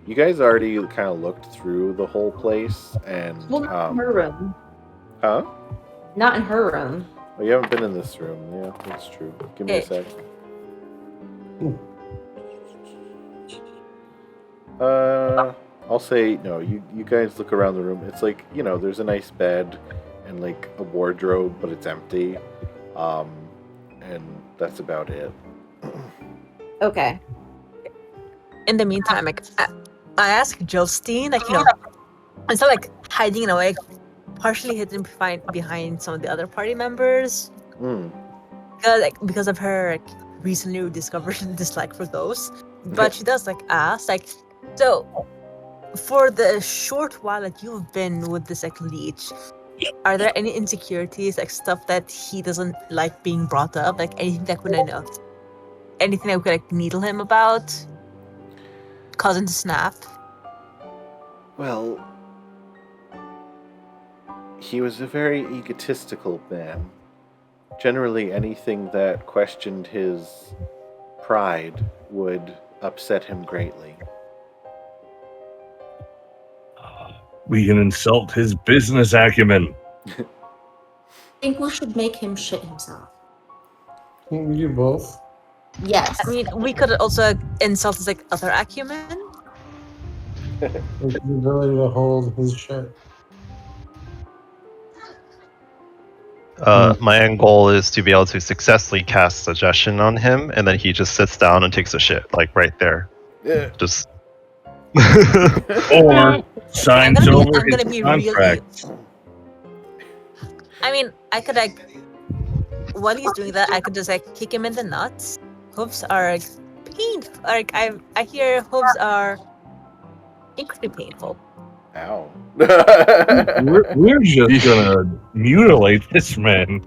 [SPEAKER 2] You guys already kind of looked through the whole place, and
[SPEAKER 6] Well, not in her room.
[SPEAKER 2] huh?
[SPEAKER 6] Not in her room.
[SPEAKER 2] Oh, you haven't been in this room. Yeah, that's true. Give me a sec. I'll say no. You guys look around the room. It's like, there's a nice bed and like a wardrobe, but it's empty. And that's about it.
[SPEAKER 6] Okay.
[SPEAKER 7] In the meantime, like I asked Jostine, instead of like hiding away, partially hidden behind some of the other party members, because of her recently discovered dislike for ghosts. But she does ask so for the short while that you've been with this leech, are there any insecurities, stuff that he doesn't like being brought up, anything that would anything that we could needle him about, cause him to snap?
[SPEAKER 2] Well, he was a very egotistical man. Generally, anything that questioned his pride would upset him greatly.
[SPEAKER 8] We can insult his business acumen.
[SPEAKER 6] I think we should make him shit himself.
[SPEAKER 3] Can we do both?
[SPEAKER 6] Yes.
[SPEAKER 7] I mean, we could also insult his other acumen.
[SPEAKER 3] His ability to hold his shit.
[SPEAKER 5] My end goal is to be able to successfully cast suggestion on him, and then he just sits down and takes a shit, right there.
[SPEAKER 2] Yeah.
[SPEAKER 5] Just.
[SPEAKER 8] Or signs over his contract.
[SPEAKER 7] I mean, I could while he's doing that, I could just kick him in the nuts. Hooves are painful. I hear hooves are incredibly painful.
[SPEAKER 2] Ow.
[SPEAKER 8] We're just gonna mutilate this man.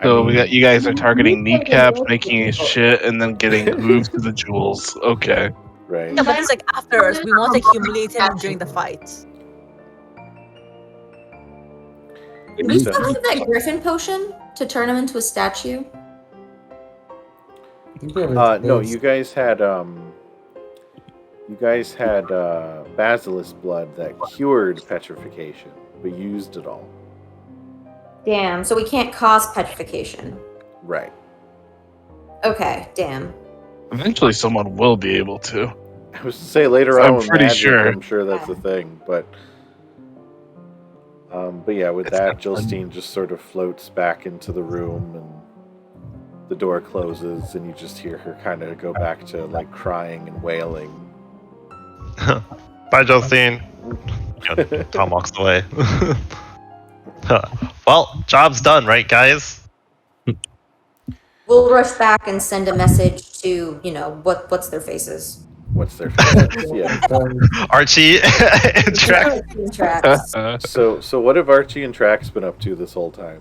[SPEAKER 4] So you guys are targeting kneecaps, making his shit, and then getting hooves to the jewels. Okay.
[SPEAKER 2] Right.
[SPEAKER 7] No, but it's afterwards. We want to humiliate him during the fight.
[SPEAKER 6] Do we still have that griffin potion to turn him into a statue?
[SPEAKER 2] No, you guys had basilisk blood that cured petrification, but you used it all.
[SPEAKER 6] Damn, so we can't cause petrification.
[SPEAKER 2] Right.
[SPEAKER 6] Okay, damn.
[SPEAKER 4] Eventually, someone will be able to.
[SPEAKER 2] I was to say later on.
[SPEAKER 4] I'm
[SPEAKER 2] with
[SPEAKER 4] pretty
[SPEAKER 2] magic,
[SPEAKER 4] sure.
[SPEAKER 2] I'm sure that's the thing, but yeah, with that, Jillstein just sort of floats back into the room, and the door closes, and you just hear her kind of go back to crying and wailing.
[SPEAKER 5] Bye, Jostine. Tom walks away. Well, job's done, right, guys?
[SPEAKER 6] We'll rush back and send a message to, what's their faces.
[SPEAKER 2] What's their faces? Yeah.
[SPEAKER 5] Archie and Trax.
[SPEAKER 6] Tracks.
[SPEAKER 2] So what have Archie and Trax been up to this whole time?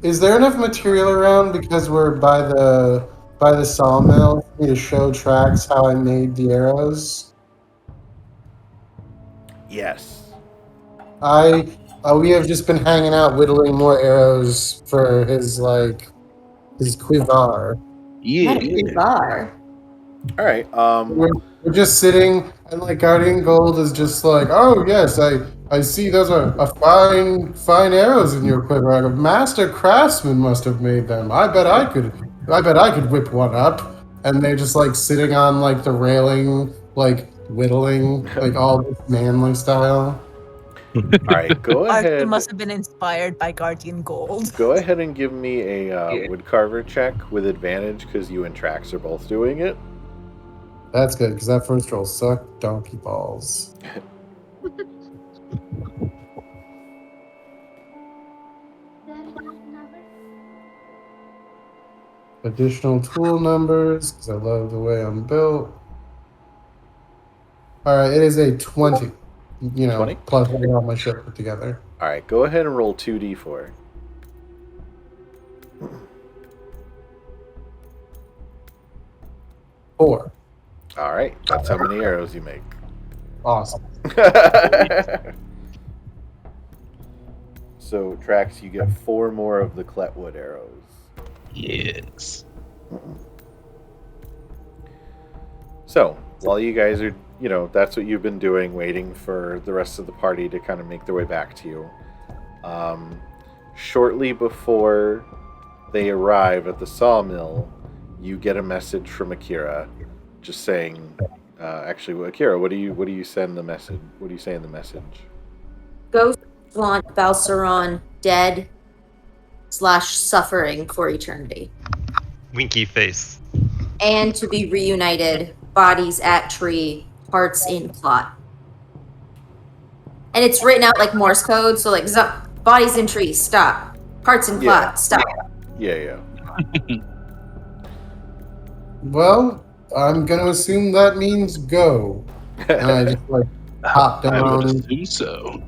[SPEAKER 3] Is there enough material around because we're by the sawmill for me to show Trax how I made the arrows?
[SPEAKER 2] Yes.
[SPEAKER 3] We have just been hanging out whittling more arrows for his quiver.
[SPEAKER 4] Yeah.
[SPEAKER 6] Bar.
[SPEAKER 2] All right.
[SPEAKER 3] We're just sitting, and like Guardian Gold is just like, oh yes, I see those are a fine arrows in your quiver. A master craftsman must have made them. I bet I could whip one up. And they're just like sitting on like the railing, like whittling, like all this manly style.
[SPEAKER 2] All right. Go
[SPEAKER 7] Arthur
[SPEAKER 2] ahead.
[SPEAKER 7] must have been inspired by Guardian Gold.
[SPEAKER 2] Go ahead and give me a woodcarver check with advantage because you and Trax are both doing it.
[SPEAKER 3] That's good because that first roll sucked donkey balls. Additional tool numbers because I love the way I'm built. All right, it is a 20.
[SPEAKER 2] 20?
[SPEAKER 3] Plus I got all my shit put together.
[SPEAKER 2] All right. Go ahead and roll 2d4.
[SPEAKER 3] 4.
[SPEAKER 2] All right. That's how many arrows you make.
[SPEAKER 3] Awesome.
[SPEAKER 2] So, Trax, you get 4 more of the Cletwood arrows.
[SPEAKER 4] Yes.
[SPEAKER 2] So, while you guys are, that's what you've been doing, waiting for the rest of the party to kind of make their way back to you. Shortly before they arrive at the sawmill, you get a message from Akira, just saying, actually, Akira, what do you send the message? What do you say in the message?
[SPEAKER 6] Ghost want Balceron dead / suffering for eternity.
[SPEAKER 5] Winky face.
[SPEAKER 6] And to be reunited, bodies at tree, hearts in plot. And it's written out like Morse code, so like bodies in tree, stop. Hearts in plot, stop.
[SPEAKER 2] Yeah.
[SPEAKER 3] Well, I'm gonna assume that means go. And I just like hop
[SPEAKER 4] I would
[SPEAKER 3] down.
[SPEAKER 4] assume so.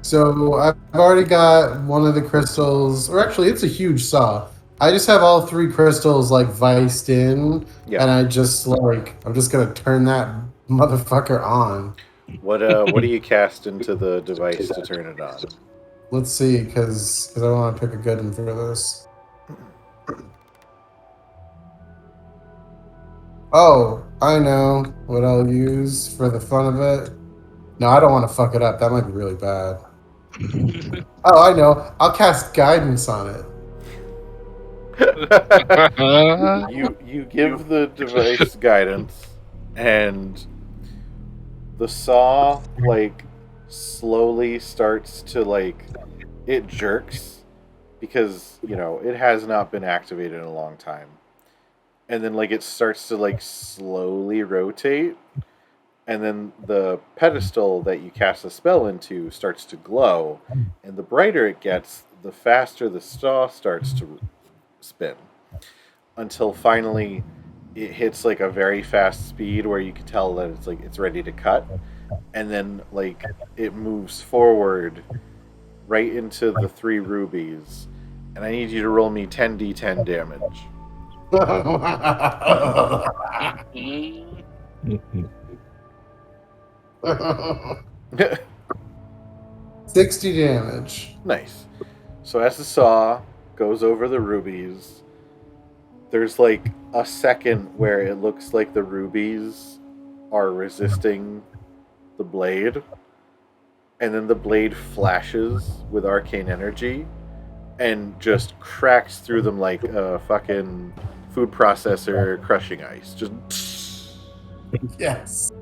[SPEAKER 3] So I've already got one of the crystals, or actually it's a huge saw. I just have all 3 crystals like viced in,
[SPEAKER 2] Yeah.
[SPEAKER 3] and I'm just gonna turn that motherfucker on.
[SPEAKER 2] What do you cast into the device to turn it on?
[SPEAKER 3] Let's see, because I want to pick a good one for this. Oh, I know what I'll use for the fun of it. No, I don't want to fuck it up. That might be really bad. Oh, I know. I'll cast guidance on it.
[SPEAKER 2] You give the device guidance, and the saw slowly starts to it jerks because it has not been activated in a long time, and then it starts to slowly rotate, and then the pedestal that you cast a spell into starts to glow, and the brighter it gets, the faster the saw starts to spin, until finally it hits a very fast speed where you can tell that it's ready to cut, and then it moves forward right into the 3 rubies, and I need you to roll me 10d10 damage.
[SPEAKER 3] 60 damage.
[SPEAKER 2] Nice. So as the saw goes over the rubies, there's a second where it looks like the rubies are resisting the blade, and then the blade flashes with arcane energy and just cracks through them like a fucking food processor crushing ice. Just
[SPEAKER 3] Yes.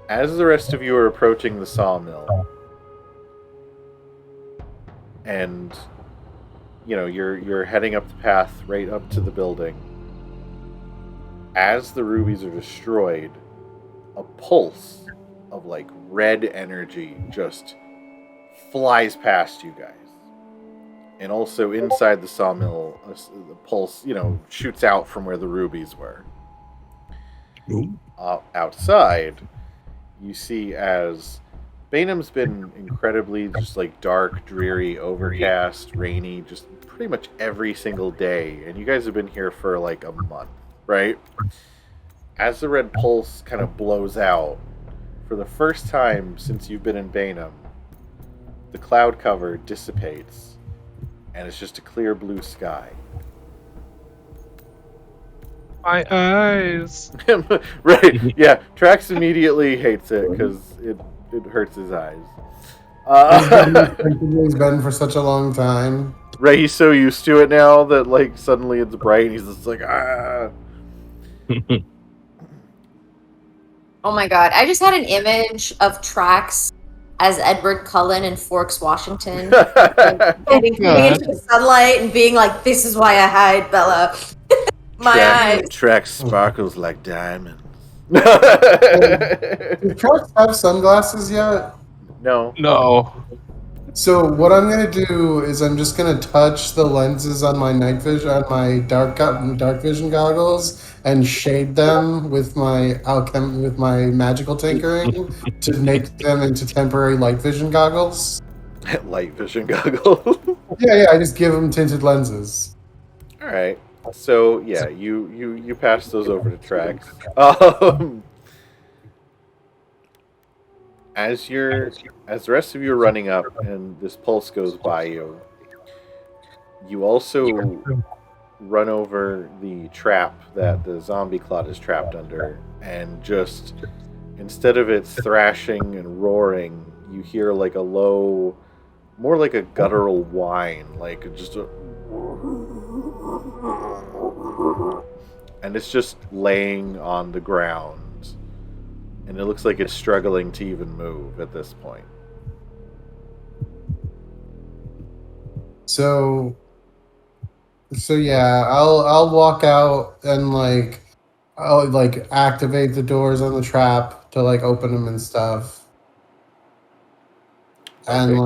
[SPEAKER 2] as the rest of you are approaching the sawmill, and you're heading up the path right up to the building, as the rubies are destroyed, a pulse of red energy just flies past you guys. And also inside the sawmill, the pulse, shoots out from where the rubies were. Outside, you see as Bainham's been incredibly just like dark, dreary, overcast, rainy, just pretty much every single day. And you guys have been here for like a month, right? As the red pulse kind of blows out, for the first time since you've been in Bainham, the cloud cover dissipates, and it's just a clear blue sky.
[SPEAKER 4] My eyes.
[SPEAKER 2] Right, yeah. Trax immediately hates it because it hurts his eyes.
[SPEAKER 3] He's been for such a long time.
[SPEAKER 2] Right, he's so used to it now that like suddenly it's bright and he's just like, ah.
[SPEAKER 6] Oh my god, I just had an image of Trax as Edward Cullen in Forks, Washington. Getting into the sunlight and being like, this is why I hide, Bella. My eyes.
[SPEAKER 2] Trax sparkles like diamonds.
[SPEAKER 3] Do Trax have sunglasses yet?
[SPEAKER 2] No.
[SPEAKER 4] No.
[SPEAKER 3] So what I'm gonna do is I'm just gonna touch the lenses on my night vision, on my dark vision goggles, and shade them with my magical tinkering to make them into temporary light vision goggles.
[SPEAKER 2] Light vision goggles.
[SPEAKER 3] Yeah, I just give them tinted lenses.
[SPEAKER 2] All right. So yeah, you pass those over to Trax. As the rest of you are running up and this pulse goes by you, you also run over the trap that the zombie clot is trapped under, and just instead of it thrashing and roaring, you hear like a low, more like a guttural whine, like just a, and it's just laying on the ground. And it looks like it's struggling to even move at this point.
[SPEAKER 3] So yeah, I'll walk out and I'll activate the doors on the trap to open them and stuff. And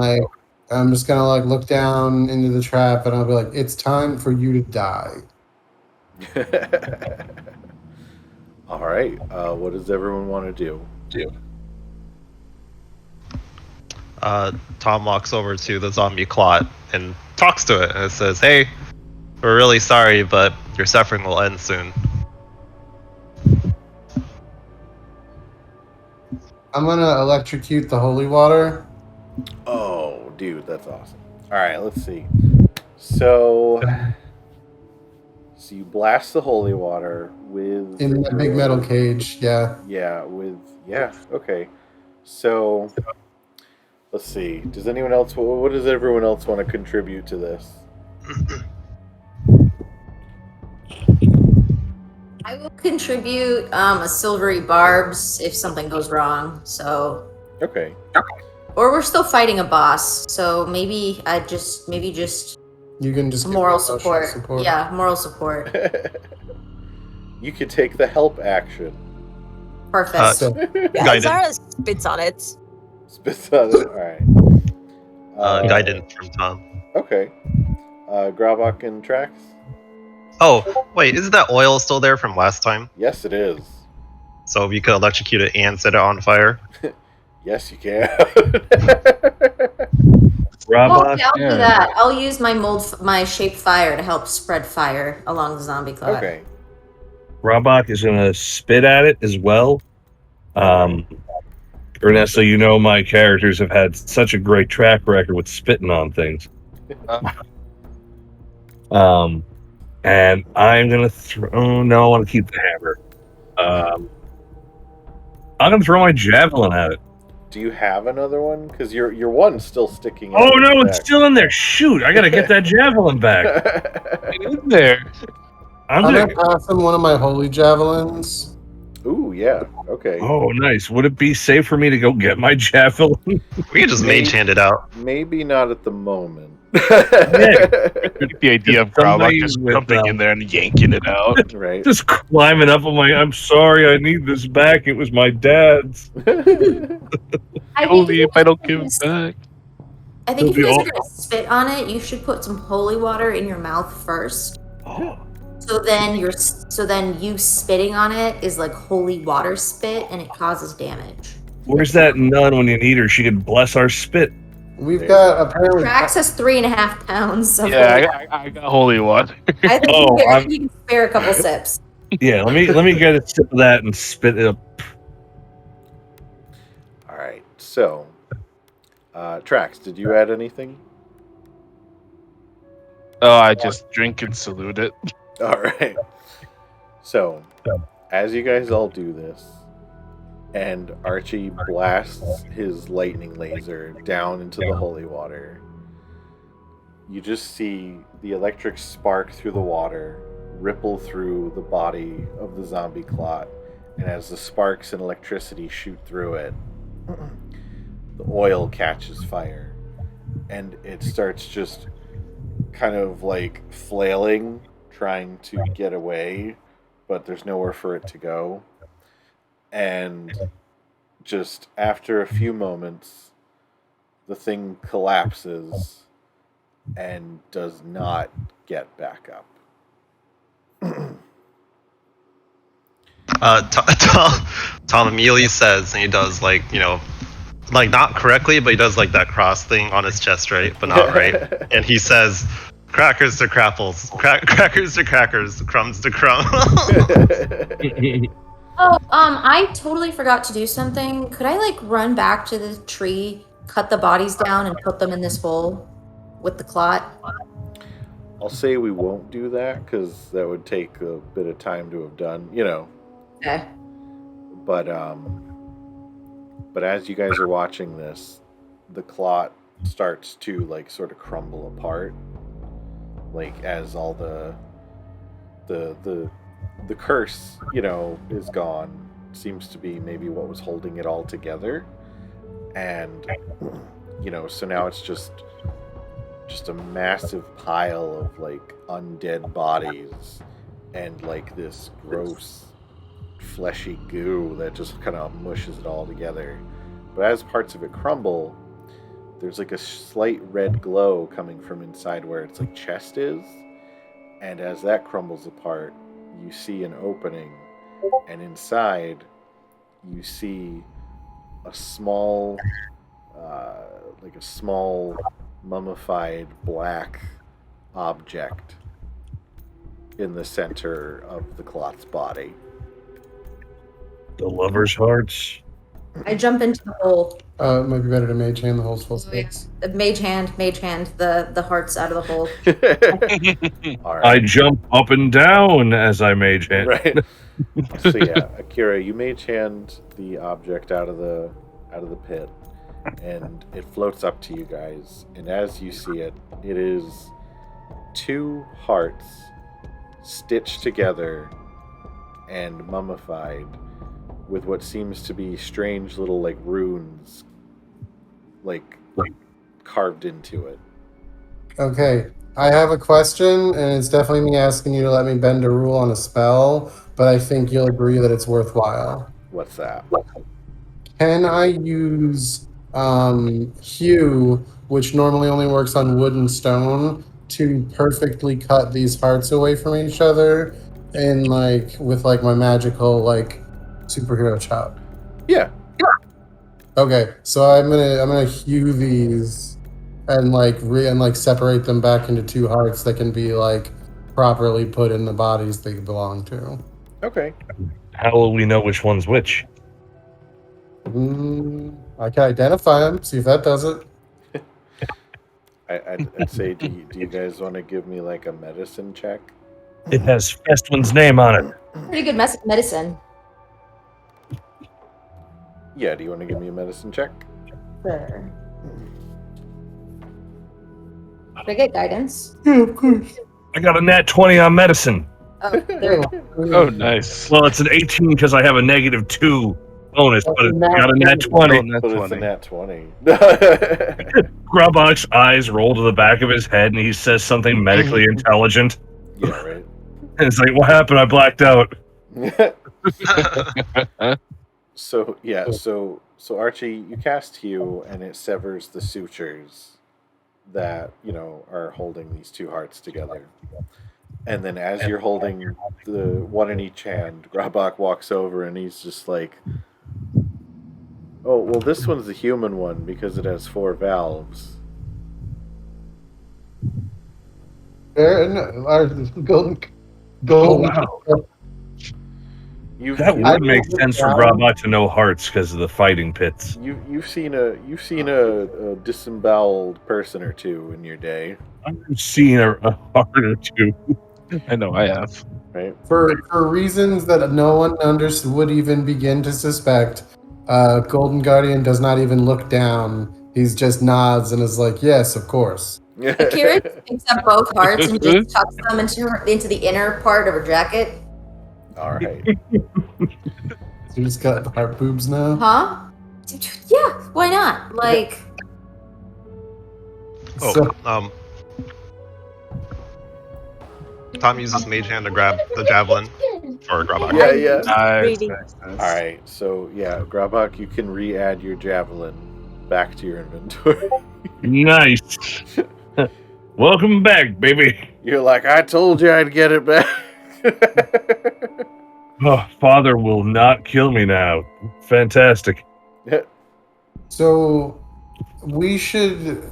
[SPEAKER 3] I'm just gonna look down into the trap and I'll be like, it's time for you to die.
[SPEAKER 2] All right. What does everyone want to do?
[SPEAKER 5] Tom walks over to the zombie clot and talks to it and says, "Hey, we're really sorry, but your suffering will end soon."
[SPEAKER 3] I'm gonna electrocute the holy water.
[SPEAKER 2] Oh, dude, that's awesome. All right, let's see. So you blast the holy water with
[SPEAKER 3] In that big metal cage, yeah.
[SPEAKER 2] Okay. So let's see. Does anyone else? What does everyone else want to contribute to this?
[SPEAKER 6] I will contribute a silvery barbs if something goes wrong. So.
[SPEAKER 2] Okay.
[SPEAKER 6] Or we're still fighting a boss, so maybe just.
[SPEAKER 3] You can just
[SPEAKER 6] moral support. Yeah, moral support.
[SPEAKER 2] You could take the help action.
[SPEAKER 6] Perfect.
[SPEAKER 7] Yeah, Zara spits on it.
[SPEAKER 2] Spits on it. All right.
[SPEAKER 5] Guidance from Tom.
[SPEAKER 2] Okay. Grabak and Trax?
[SPEAKER 5] Oh, wait, isn't that oil still there from last time?
[SPEAKER 2] Yes, it is.
[SPEAKER 5] So you could electrocute it and set it on fire?
[SPEAKER 2] Yes, you can.
[SPEAKER 6] I'll do that. I'll use my shape fire to help spread fire along the zombie cloud.
[SPEAKER 2] Okay.
[SPEAKER 8] Grabak is gonna spit at it as well. Ernesto, you know my characters have had such a great track record with spitting on things. And I'm gonna throw. Oh no, I want to keep the hammer. I'm gonna throw my javelin at it.
[SPEAKER 2] Do you have another one? Because your one's still sticking.
[SPEAKER 8] Oh no, it's still in there. Shoot, I gotta get that javelin back.
[SPEAKER 4] In there.
[SPEAKER 3] I'm gonna pass him one of my holy javelins.
[SPEAKER 2] Ooh, yeah. Okay.
[SPEAKER 8] Oh, nice. Would it be safe for me to go get my javelin?
[SPEAKER 5] We can just mage hand it out.
[SPEAKER 2] Maybe not at the moment.
[SPEAKER 4] The idea of Grabak just jumping in there and yanking it out.
[SPEAKER 2] Right.
[SPEAKER 8] Just climbing up on my. I'm sorry, I need this back. It was my dad's.
[SPEAKER 4] Only if I don't give it back.
[SPEAKER 6] I think if you guys are gonna spit on it, you should put some holy water in your mouth first.
[SPEAKER 8] Oh.
[SPEAKER 6] So then you spitting on it is like holy water spit, and it causes damage.
[SPEAKER 8] Where's that nun when you need her? She could bless our spit.
[SPEAKER 3] We've got apparently.
[SPEAKER 6] Trax has 3.5 pounds of
[SPEAKER 4] Yeah,
[SPEAKER 6] holy
[SPEAKER 4] I got holy water.
[SPEAKER 6] I think
[SPEAKER 8] Oh,
[SPEAKER 6] he can spare a couple sips.
[SPEAKER 8] Yeah, let me get a sip of that and spit it up.
[SPEAKER 2] All right. So, Trax, did you add anything?
[SPEAKER 4] Oh, I just drink and salute it.
[SPEAKER 2] All right. So, as you guys all do this, and Archie blasts his lightning laser down into the holy water, you just see the electric spark through the water ripple through the body of the zombie clot, and as the sparks and electricity shoot through it, the oil catches fire, and it starts just kind of like flailing, trying to get away, but there's nowhere for it to go. And just after a few moments, the thing collapses and does not get back up.
[SPEAKER 5] Tom immediately says, and he does like not correctly, but he does like that cross thing on his chest, right? But not right. And he says, "Crackers to crapples, crackers to crackers, crumbs to crumbs."
[SPEAKER 6] Oh, I totally forgot to do something. Could I like run back to the tree, cut the bodies down, and put them in this hole with the clot?
[SPEAKER 2] I'll say we won't do that because that would take a bit of time to have done,
[SPEAKER 6] Okay.
[SPEAKER 2] But as you guys are watching this, the clot starts to like sort of crumble apart, like as all the curse, is gone. Seems to be maybe what was holding it all together, and so now it's just a massive pile of like undead bodies and like this gross fleshy goo that just kind of mushes it all together. But as parts of it crumble, there's like a slight red glow coming from inside where its like chest is, and as that crumbles apart, you see an opening, and inside you see a small mummified black object in the center of the clot's body.
[SPEAKER 8] The lover's hearts.
[SPEAKER 6] I jump into the hole.
[SPEAKER 3] It might be better to mage hand the hole's full space.
[SPEAKER 6] The mage hand, the hearts out of the hole.
[SPEAKER 2] All right.
[SPEAKER 8] I jump up and down as I mage hand.
[SPEAKER 2] Right. So yeah, Akira, you mage hand the object out of the pit, and it floats up to you guys. And as you see it, it is 2 hearts stitched together and mummified with what seems to be strange little like runes like carved into it.
[SPEAKER 3] Okay, I have a question, and it's definitely me asking you to let me bend a rule on a spell, but I think you'll agree that it's worthwhile.
[SPEAKER 2] What's that?
[SPEAKER 3] Can I use Hue, which normally only works on wood and stone, to perfectly cut these hearts away from each other, and like with like my magical like superhero chop?
[SPEAKER 2] Yeah.
[SPEAKER 3] Okay, so I'm gonna hue these and like separate them back into 2 hearts that can be like properly put in the bodies they belong to.
[SPEAKER 2] Okay.
[SPEAKER 8] How will we know which one's which?
[SPEAKER 3] I can identify them. See if that does it.
[SPEAKER 2] I'd say, do you guys want to give me like a medicine check?
[SPEAKER 8] It has Festwin's name on it.
[SPEAKER 6] Pretty good medicine.
[SPEAKER 2] Yeah, do you want to give me a medicine check?
[SPEAKER 6] Sure. Did I get guidance?
[SPEAKER 3] Yeah, of course.
[SPEAKER 8] I got a nat 20 on medicine.
[SPEAKER 6] Oh, there you go.
[SPEAKER 4] Oh, nice.
[SPEAKER 8] Well, it's an 18 because I have a -2 bonus, but it's got a nat 20.
[SPEAKER 2] But it's a nat 20.
[SPEAKER 8] Grubbock's eyes roll to the back of his head, and he says something medically intelligent.
[SPEAKER 2] Yeah, right.
[SPEAKER 8] And it's like, what happened? I blacked out.
[SPEAKER 2] So Archie, you cast Hue, and it severs the sutures that are holding these 2 hearts together. And then as you're holding the one in each hand, Grabak walks over and he's just like, well, this one's the human one because it has 4 valves.
[SPEAKER 3] Our golden.
[SPEAKER 8] Oh, wow. That would make
[SPEAKER 3] looked
[SPEAKER 8] sense for
[SPEAKER 3] down.
[SPEAKER 8] Grabot to know hearts because of the fighting pits.
[SPEAKER 2] You've seen a disemboweled person or two in your day,
[SPEAKER 8] I've seen a heart or two.
[SPEAKER 4] I know I have.
[SPEAKER 2] right?
[SPEAKER 3] For reasons that no one would even begin to suspect, Golden Guardian does not even look down. He's just nods and is like, "Yes, of course."
[SPEAKER 6] Akira picks up both hearts and just tucks them into the inner part of her jacket.
[SPEAKER 2] All right.
[SPEAKER 3] So you just got the heart boobs now.
[SPEAKER 6] Huh? Yeah, why not? Like,
[SPEAKER 3] So,
[SPEAKER 5] Tom uses Mage Hand to grab the javelin for Grabak.
[SPEAKER 2] Yeah.
[SPEAKER 4] Nice.
[SPEAKER 2] All right. So yeah, Grabak, you can re-add your javelin back to your inventory.
[SPEAKER 8] Nice. Welcome back, baby.
[SPEAKER 2] You're like, I told you I'd get it back.
[SPEAKER 8] Oh, Father will not kill me now. Fantastic.
[SPEAKER 3] so we should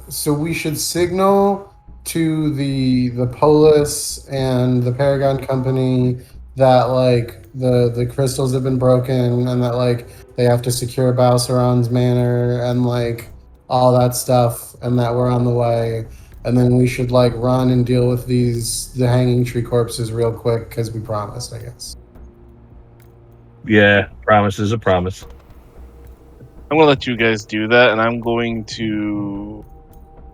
[SPEAKER 3] signal to the Polis and the Paragon company that like the crystals have been broken and that like they have to secure Balceron's manor and like all that stuff and that we're on the way. And then we should like run and deal with the hanging tree corpses real quick because we promised, I guess.
[SPEAKER 8] Yeah, promise is a promise.
[SPEAKER 4] I'm gonna let you guys do that, and I'm going to,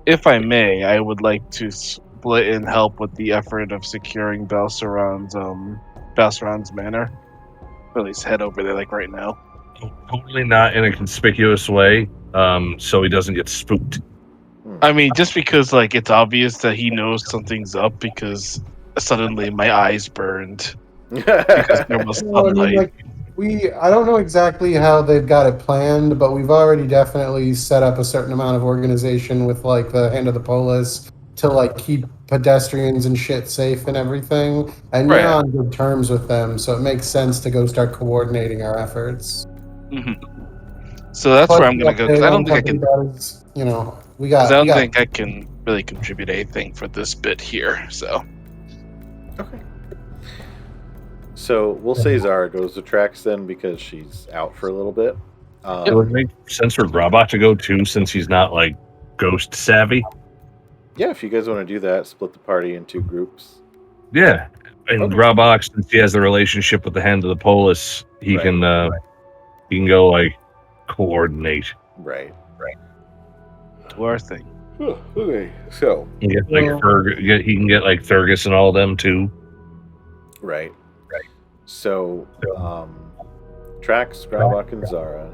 [SPEAKER 4] if I may, I would like to split and help with the effort of securing Balceron's manor. Or at least head over there, like right now.
[SPEAKER 8] Totally not in a conspicuous way, so he doesn't get spooked.
[SPEAKER 4] I mean, just because like it's obvious that he knows something's up because suddenly my eyes burned because there was
[SPEAKER 3] Well, I mean,
[SPEAKER 4] sunlight.
[SPEAKER 3] like, I don't know exactly how they've got it planned, but we've already definitely set up a certain amount of organization with like the Hand of the Polis to like keep pedestrians and shit safe and everything. And
[SPEAKER 4] Right.
[SPEAKER 3] you're on good terms with them, so it makes sense to go start coordinating our efforts.
[SPEAKER 4] So that's
[SPEAKER 3] Plus,
[SPEAKER 4] where I'm gonna go because I don't think I can.
[SPEAKER 3] That is, we
[SPEAKER 4] Because
[SPEAKER 3] got.
[SPEAKER 4] I
[SPEAKER 3] we
[SPEAKER 4] don't
[SPEAKER 3] got-
[SPEAKER 4] think I can really contribute anything for this bit here. So
[SPEAKER 2] Okay. So we'll say Zara goes to tracks then because she's out for a little bit.
[SPEAKER 8] It would make sense for Grabot to go too, since he's not like ghost savvy.
[SPEAKER 2] Yeah, if you guys want to do that, split the party in 2 groups.
[SPEAKER 8] Yeah, and
[SPEAKER 2] Okay.
[SPEAKER 8] Grabot, since he has the relationship with the Hand of the Polis, he
[SPEAKER 2] Right.
[SPEAKER 8] can go like coordinate.
[SPEAKER 2] Right.
[SPEAKER 4] do our thing.
[SPEAKER 2] Okay. So
[SPEAKER 8] He can get like he can get like Thurgus and all them too.
[SPEAKER 2] right. So Trax, Grabak, and Zara,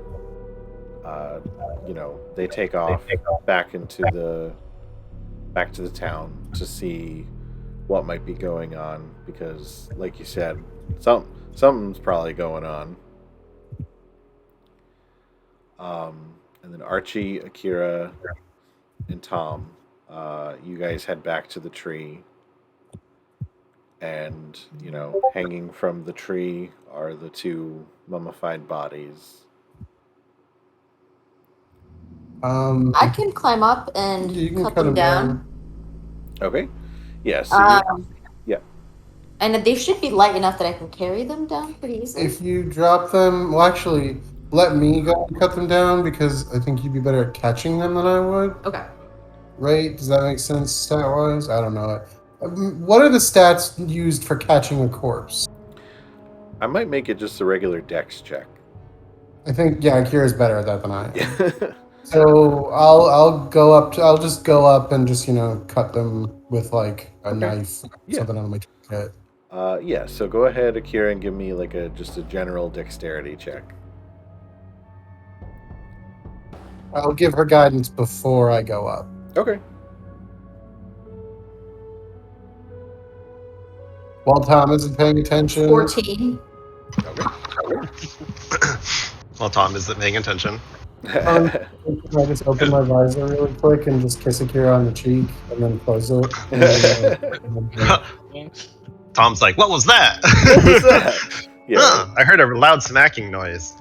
[SPEAKER 2] they take off back into the town to see what might be going on because, like you said, something's probably going on. And then Archie, Akira, and Tom, you guys head back to the tree. And, hanging from the tree are the 2 mummified bodies.
[SPEAKER 6] I can climb up and
[SPEAKER 3] you can
[SPEAKER 6] cut them down.
[SPEAKER 2] Okay. Yeah, so yeah.
[SPEAKER 6] And they should be light enough that I can carry them down pretty easily.
[SPEAKER 3] If you drop them, well, actually, let me go and cut them down because I think you'd be better at catching them than I would.
[SPEAKER 6] Okay.
[SPEAKER 3] Right? Does that make sense stat-wise? I don't know. What are the stats used for catching a corpse?
[SPEAKER 2] I might make it just a regular dex check.
[SPEAKER 3] I think, yeah, Akira's better at that than I am. So I'll go up. I'll just go up and just cut them with like a knife,
[SPEAKER 2] Yeah.
[SPEAKER 3] something on my toolkit.
[SPEAKER 2] Yeah, so go ahead, Akira, and give me like just a general dexterity check.
[SPEAKER 3] I'll give her guidance before I go up.
[SPEAKER 2] Okay.
[SPEAKER 3] While Tom isn't paying attention.
[SPEAKER 6] 14.
[SPEAKER 5] Well, Tom isn't paying attention.
[SPEAKER 3] I just open my visor really quick and just kiss Akira on the cheek and then close it.
[SPEAKER 5] Tom's like, "What was that?"
[SPEAKER 2] What was that? Yeah.
[SPEAKER 5] I heard a loud smacking noise.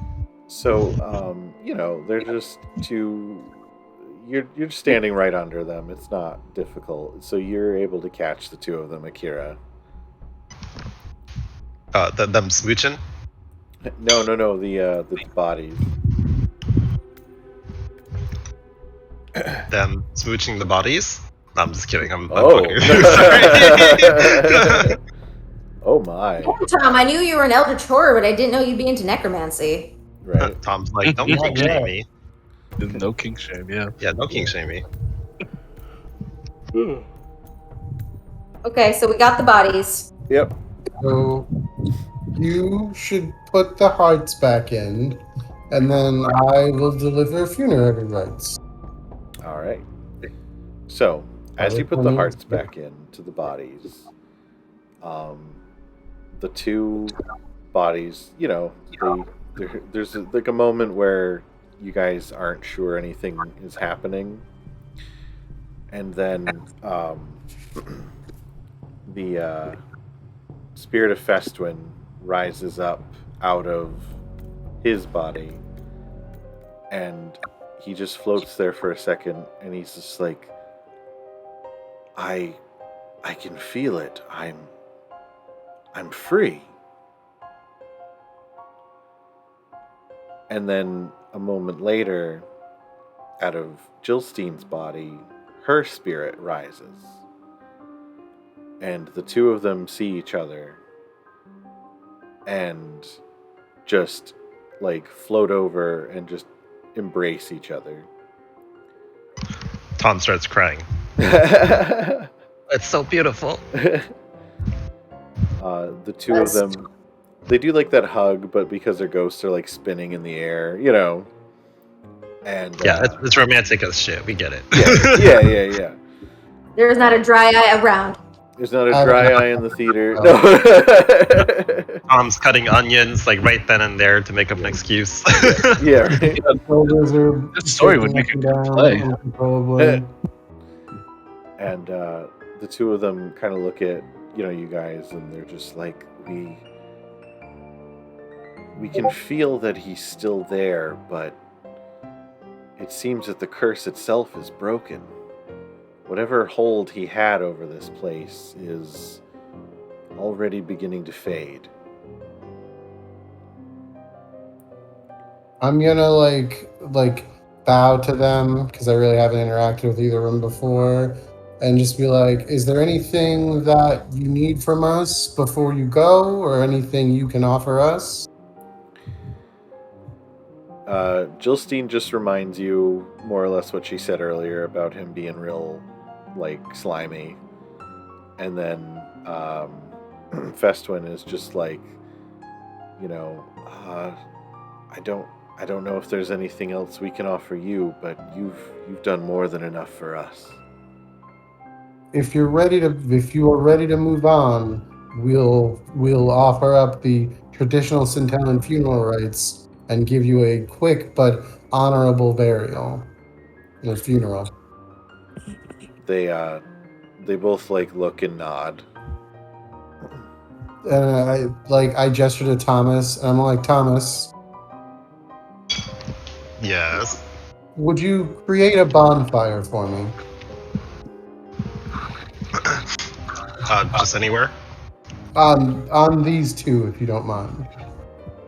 [SPEAKER 2] So they're just two. You're standing right under them. It's not difficult, so you're able to catch the two of them, Akira.
[SPEAKER 5] Them smooching.
[SPEAKER 2] No, the bodies.
[SPEAKER 5] Them smooching the bodies. No, I'm just kidding. I'm
[SPEAKER 2] Oh.
[SPEAKER 5] fucking sorry.
[SPEAKER 2] Oh my!
[SPEAKER 6] Tom, I knew you were an Eldritch Horror, but I didn't know you'd be into necromancy.
[SPEAKER 2] Right.
[SPEAKER 5] Tom's like, don't
[SPEAKER 3] Yeah,
[SPEAKER 5] kink
[SPEAKER 3] yeah.
[SPEAKER 5] shame me.
[SPEAKER 4] No king shame, yeah.
[SPEAKER 5] Yeah, no king shame me.
[SPEAKER 6] Okay, so we got the bodies.
[SPEAKER 2] Yep.
[SPEAKER 3] So you should put the hearts back in, and then I will deliver funerary rites.
[SPEAKER 2] All right. So, as you put the hearts back into the bodies, the two bodies, there's like a moment where you guys aren't sure anything is happening, and then the spirit of Festuin rises up out of his body, and he just floats there for a second, and he's just like, I can feel it. I'm free. And then a moment later, out of Jillstein's body, her spirit rises. And the two of them see each other and just like float over and just embrace each other.
[SPEAKER 5] Tom starts crying. It's so beautiful.
[SPEAKER 2] The two of them, they do like that hug, but because their ghosts are like spinning in the air, And
[SPEAKER 5] yeah, it's romantic as shit. We get it.
[SPEAKER 2] Yeah.
[SPEAKER 6] There is not a dry eye around.
[SPEAKER 2] There's not a dry eye in the theater. No.
[SPEAKER 5] Tom's cutting onions like right then and there to make up an excuse.
[SPEAKER 2] Yeah. Right.
[SPEAKER 4] This story would make a good play.
[SPEAKER 2] And the two of them kind of look at you guys, and they're just like, we can feel that he's still there, but it seems that the curse itself is broken. Whatever hold he had over this place is already beginning to fade.
[SPEAKER 3] I'm gonna like bow to them because I really haven't interacted with either of them before, and just be like, is there anything that you need from us before you go, or anything you can offer us?
[SPEAKER 2] Jillstein just reminds you more or less what she said earlier about him being real, like, slimy. And then Festuin is just like, I don't know if there's anything else we can offer you, but you've done more than enough for us.
[SPEAKER 3] If you are ready to move on, we'll offer up the traditional Centellan funeral rites and give you a quick but honorable burial and funeral.
[SPEAKER 2] They both like look and nod.
[SPEAKER 3] And I gesture to Thomas, and I'm like, Thomas,
[SPEAKER 5] Yes.
[SPEAKER 3] would you create a bonfire for me?
[SPEAKER 5] Just anywhere?
[SPEAKER 3] On these two, if you don't mind.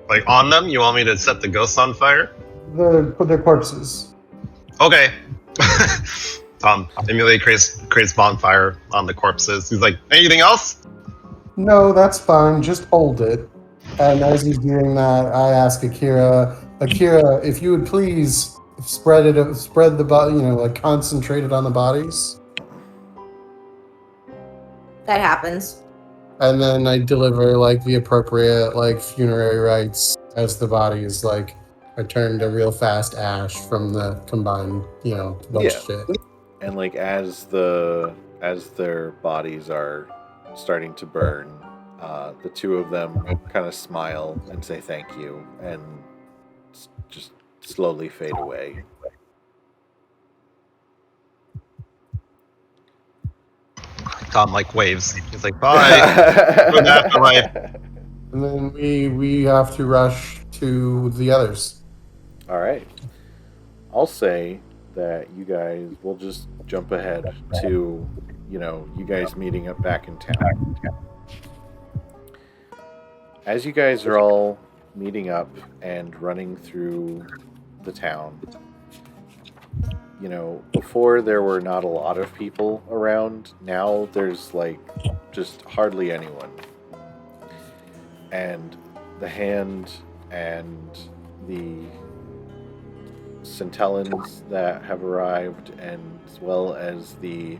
[SPEAKER 5] Like on them? You want me to set the ghosts on fire?
[SPEAKER 3] Put their corpses.
[SPEAKER 5] Okay. Tom immediately creates bonfire on the corpses. He's like, anything else?
[SPEAKER 3] No, that's fine. Just hold it. And as he's doing that, I ask Akira, if you would please spread the body, like concentrate it on the bodies.
[SPEAKER 6] That happens.
[SPEAKER 3] And then I deliver like the appropriate like funerary rites as the bodies like are turned to real fast ash from the combined, bunch of shit.
[SPEAKER 2] And like as their bodies are starting to burn, the two of them kind of smile and say thank you, and just slowly fade away.
[SPEAKER 5] Tom like waves. He's like, bye. Good afterlife.
[SPEAKER 3] And then we have to rush to the others.
[SPEAKER 2] All right. I'll say that you guys will just jump ahead to, you guys meeting up back in town. As you guys are all meeting up and running through the town, before there were not a lot of people around. Now there's just hardly anyone. And the hand and the Centellans that have arrived, and as well as the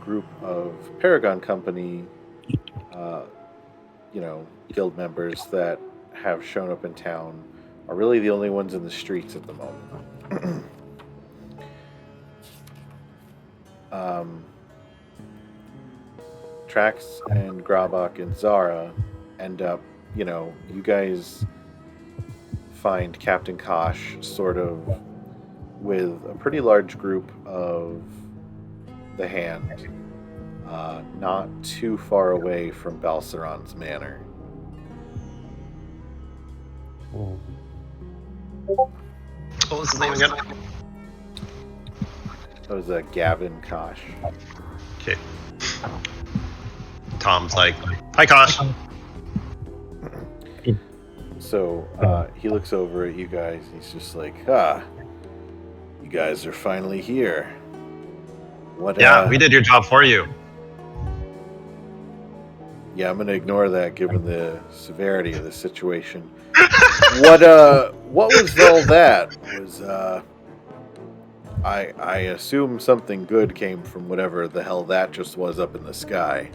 [SPEAKER 2] group of Paragon Company, guild members that have shown up in town, are really the only ones in the streets at the moment. Trax and Grabak and Zara end up, you guys find Captain Kosh sort of with a pretty large group of the Hand, not too far away from Balceron's manor.
[SPEAKER 5] What was his name again?
[SPEAKER 2] That was Gavin Kosh.
[SPEAKER 5] Okay. Tom's like, "Hi, Kosh."
[SPEAKER 2] So he looks over at you guys. He's just like, you guys are finally here. What?
[SPEAKER 5] Yeah, we did your job for you.
[SPEAKER 2] Yeah, I'm gonna ignore that given the severity of the situation. What was all that? Was I assume something good came from whatever the hell that just was up in the sky.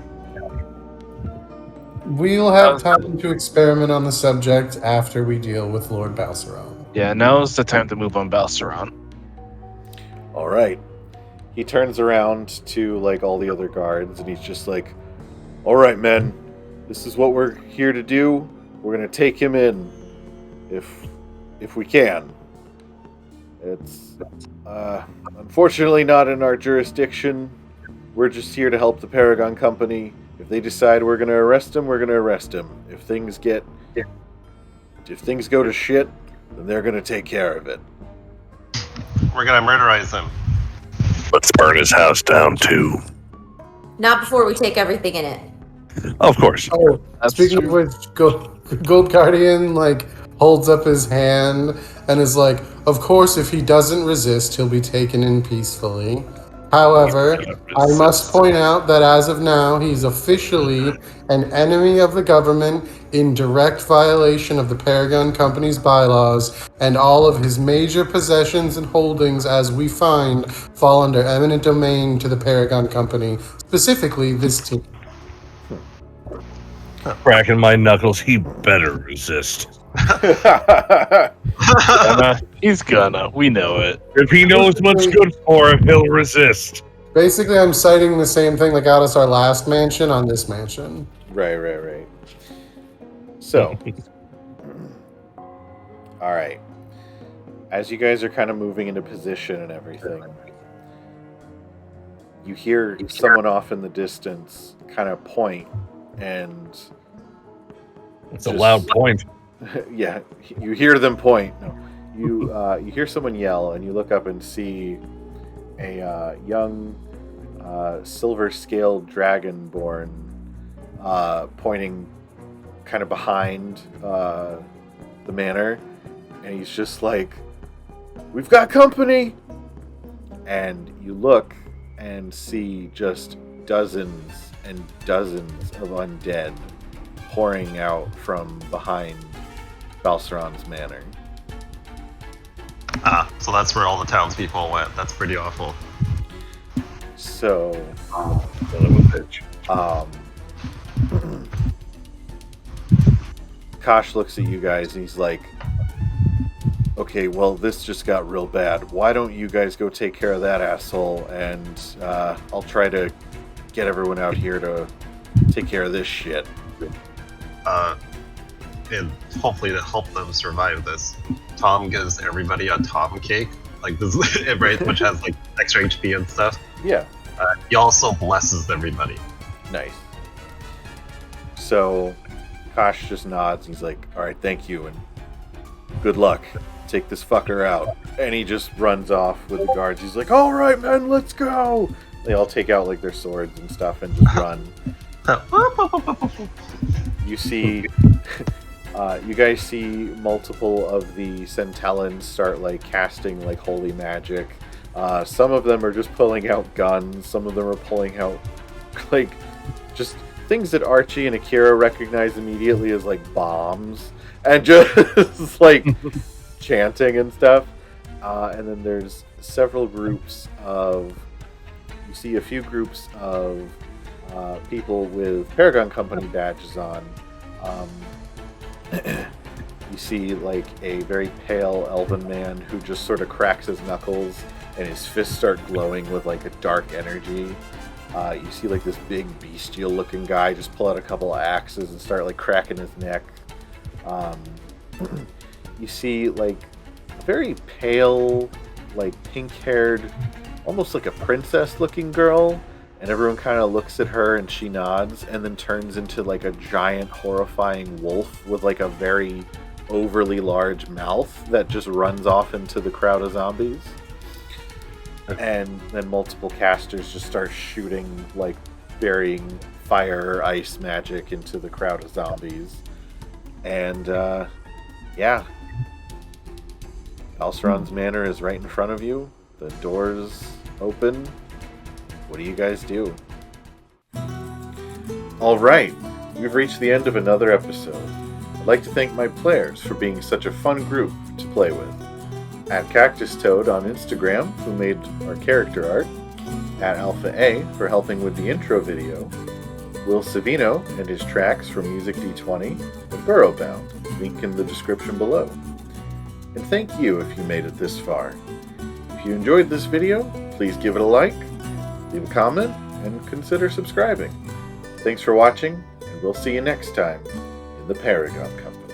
[SPEAKER 3] We'll have time to experiment on the subject after we deal with Lord Balceron.
[SPEAKER 4] Yeah, now's the time to move on Balceron.
[SPEAKER 2] All right. He turns around to all the other guards, and he's just like, "All right, men, this is what we're here to do. We're gonna take him in, if we can. It's unfortunately not in our jurisdiction. We're just here to help the Paragon Company. If they decide we're gonna arrest him, we're gonna arrest him. If things go to shit, then they're gonna take care of it.
[SPEAKER 5] We're gonna murderize him.
[SPEAKER 8] Let's burn his house down too.
[SPEAKER 6] Not before we take everything in it.
[SPEAKER 8] Of course.
[SPEAKER 3] Oh,
[SPEAKER 4] That's
[SPEAKER 3] speaking
[SPEAKER 4] true.
[SPEAKER 3] of which, Gold Guardian holds up his hand and is like, "Of course, if he doesn't resist, he'll be taken in peacefully. However, I must point out that as of now, he's officially an enemy of the government in direct violation of the Paragon Company's bylaws, and all of his major possessions and holdings, as we find, fall under eminent domain to the Paragon Company, specifically this team."
[SPEAKER 8] Cracking my knuckles, he better resist.
[SPEAKER 4] He's gonna. We know it.
[SPEAKER 8] If he knows what's good for him, he'll resist.
[SPEAKER 3] Basically, I'm citing the same thing that got us our last mansion on this mansion.
[SPEAKER 2] Right. So, all right. As you guys are kind of moving into position and everything, you hear someone off in the distance kind of point, and
[SPEAKER 8] It's a loud point.
[SPEAKER 2] yeah, you hear them point. No, you hear someone yell, and you look up and see a young silver-scaled dragonborn pointing kind of behind the manor, and he's just like, "We've got company!" And you look and see just dozens and dozens of undead pouring out from behind Balceron's manor.
[SPEAKER 5] So that's where all the townspeople went. That's pretty awful.
[SPEAKER 2] So, Kosh looks at you guys and he's like, "Okay, well, this just got real bad. Why don't you guys go take care of that asshole, and I'll try to get everyone out here to take care of this shit."
[SPEAKER 5] And hopefully to help them survive this, Tom gives everybody a Tom cake, like this, right, which has extra HP and stuff.
[SPEAKER 2] Yeah.
[SPEAKER 5] He also blesses everybody.
[SPEAKER 2] Nice. So, Kosh just nods and he's like, "All right, thank you, and good luck." take this fucker out. And he just runs off with the guards. He's like, all right, men, let's go. They all take out like their swords and stuff and just run. You see, you guys see multiple of the Centellans start like casting like holy magic. Some of them are just pulling out guns. Some of them are pulling out like just things that Archie and Akira recognize immediately as like bombs, and just like chanting and stuff. And then there's several groups of. You see a few groups of people with Paragon Company badges on. You see like a very pale elven man who just sort of cracks his knuckles and his fists start glowing with like a dark energy. You see like this big bestial looking guy just pull out a couple of axes and start like cracking his neck. You see like a very pale, like pink haired, almost like a princess looking girl, and everyone kind of looks at her and she nods and then turns into like a giant horrifying wolf with like a very overly large mouth that just runs off into the crowd of zombies. And then multiple casters just start shooting like varying fire or ice magic into the crowd of zombies. And yeah, Balceron's manor is right in front of you. The doors open. What do you guys do? Alright, we've reached the end of another episode. I'd like to thank my players for being such a fun group to play with. At Cactus Toad on Instagram, who made our character art. At Alpha A for helping with the intro video. Will Savino and his tracks from Music D20. And Burrowbound, link in the description below. And thank you if you made it this far. If you enjoyed this video, please give it a like, leave a comment, and consider subscribing. Thanks for watching, and we'll see you next time in the Paragon Company.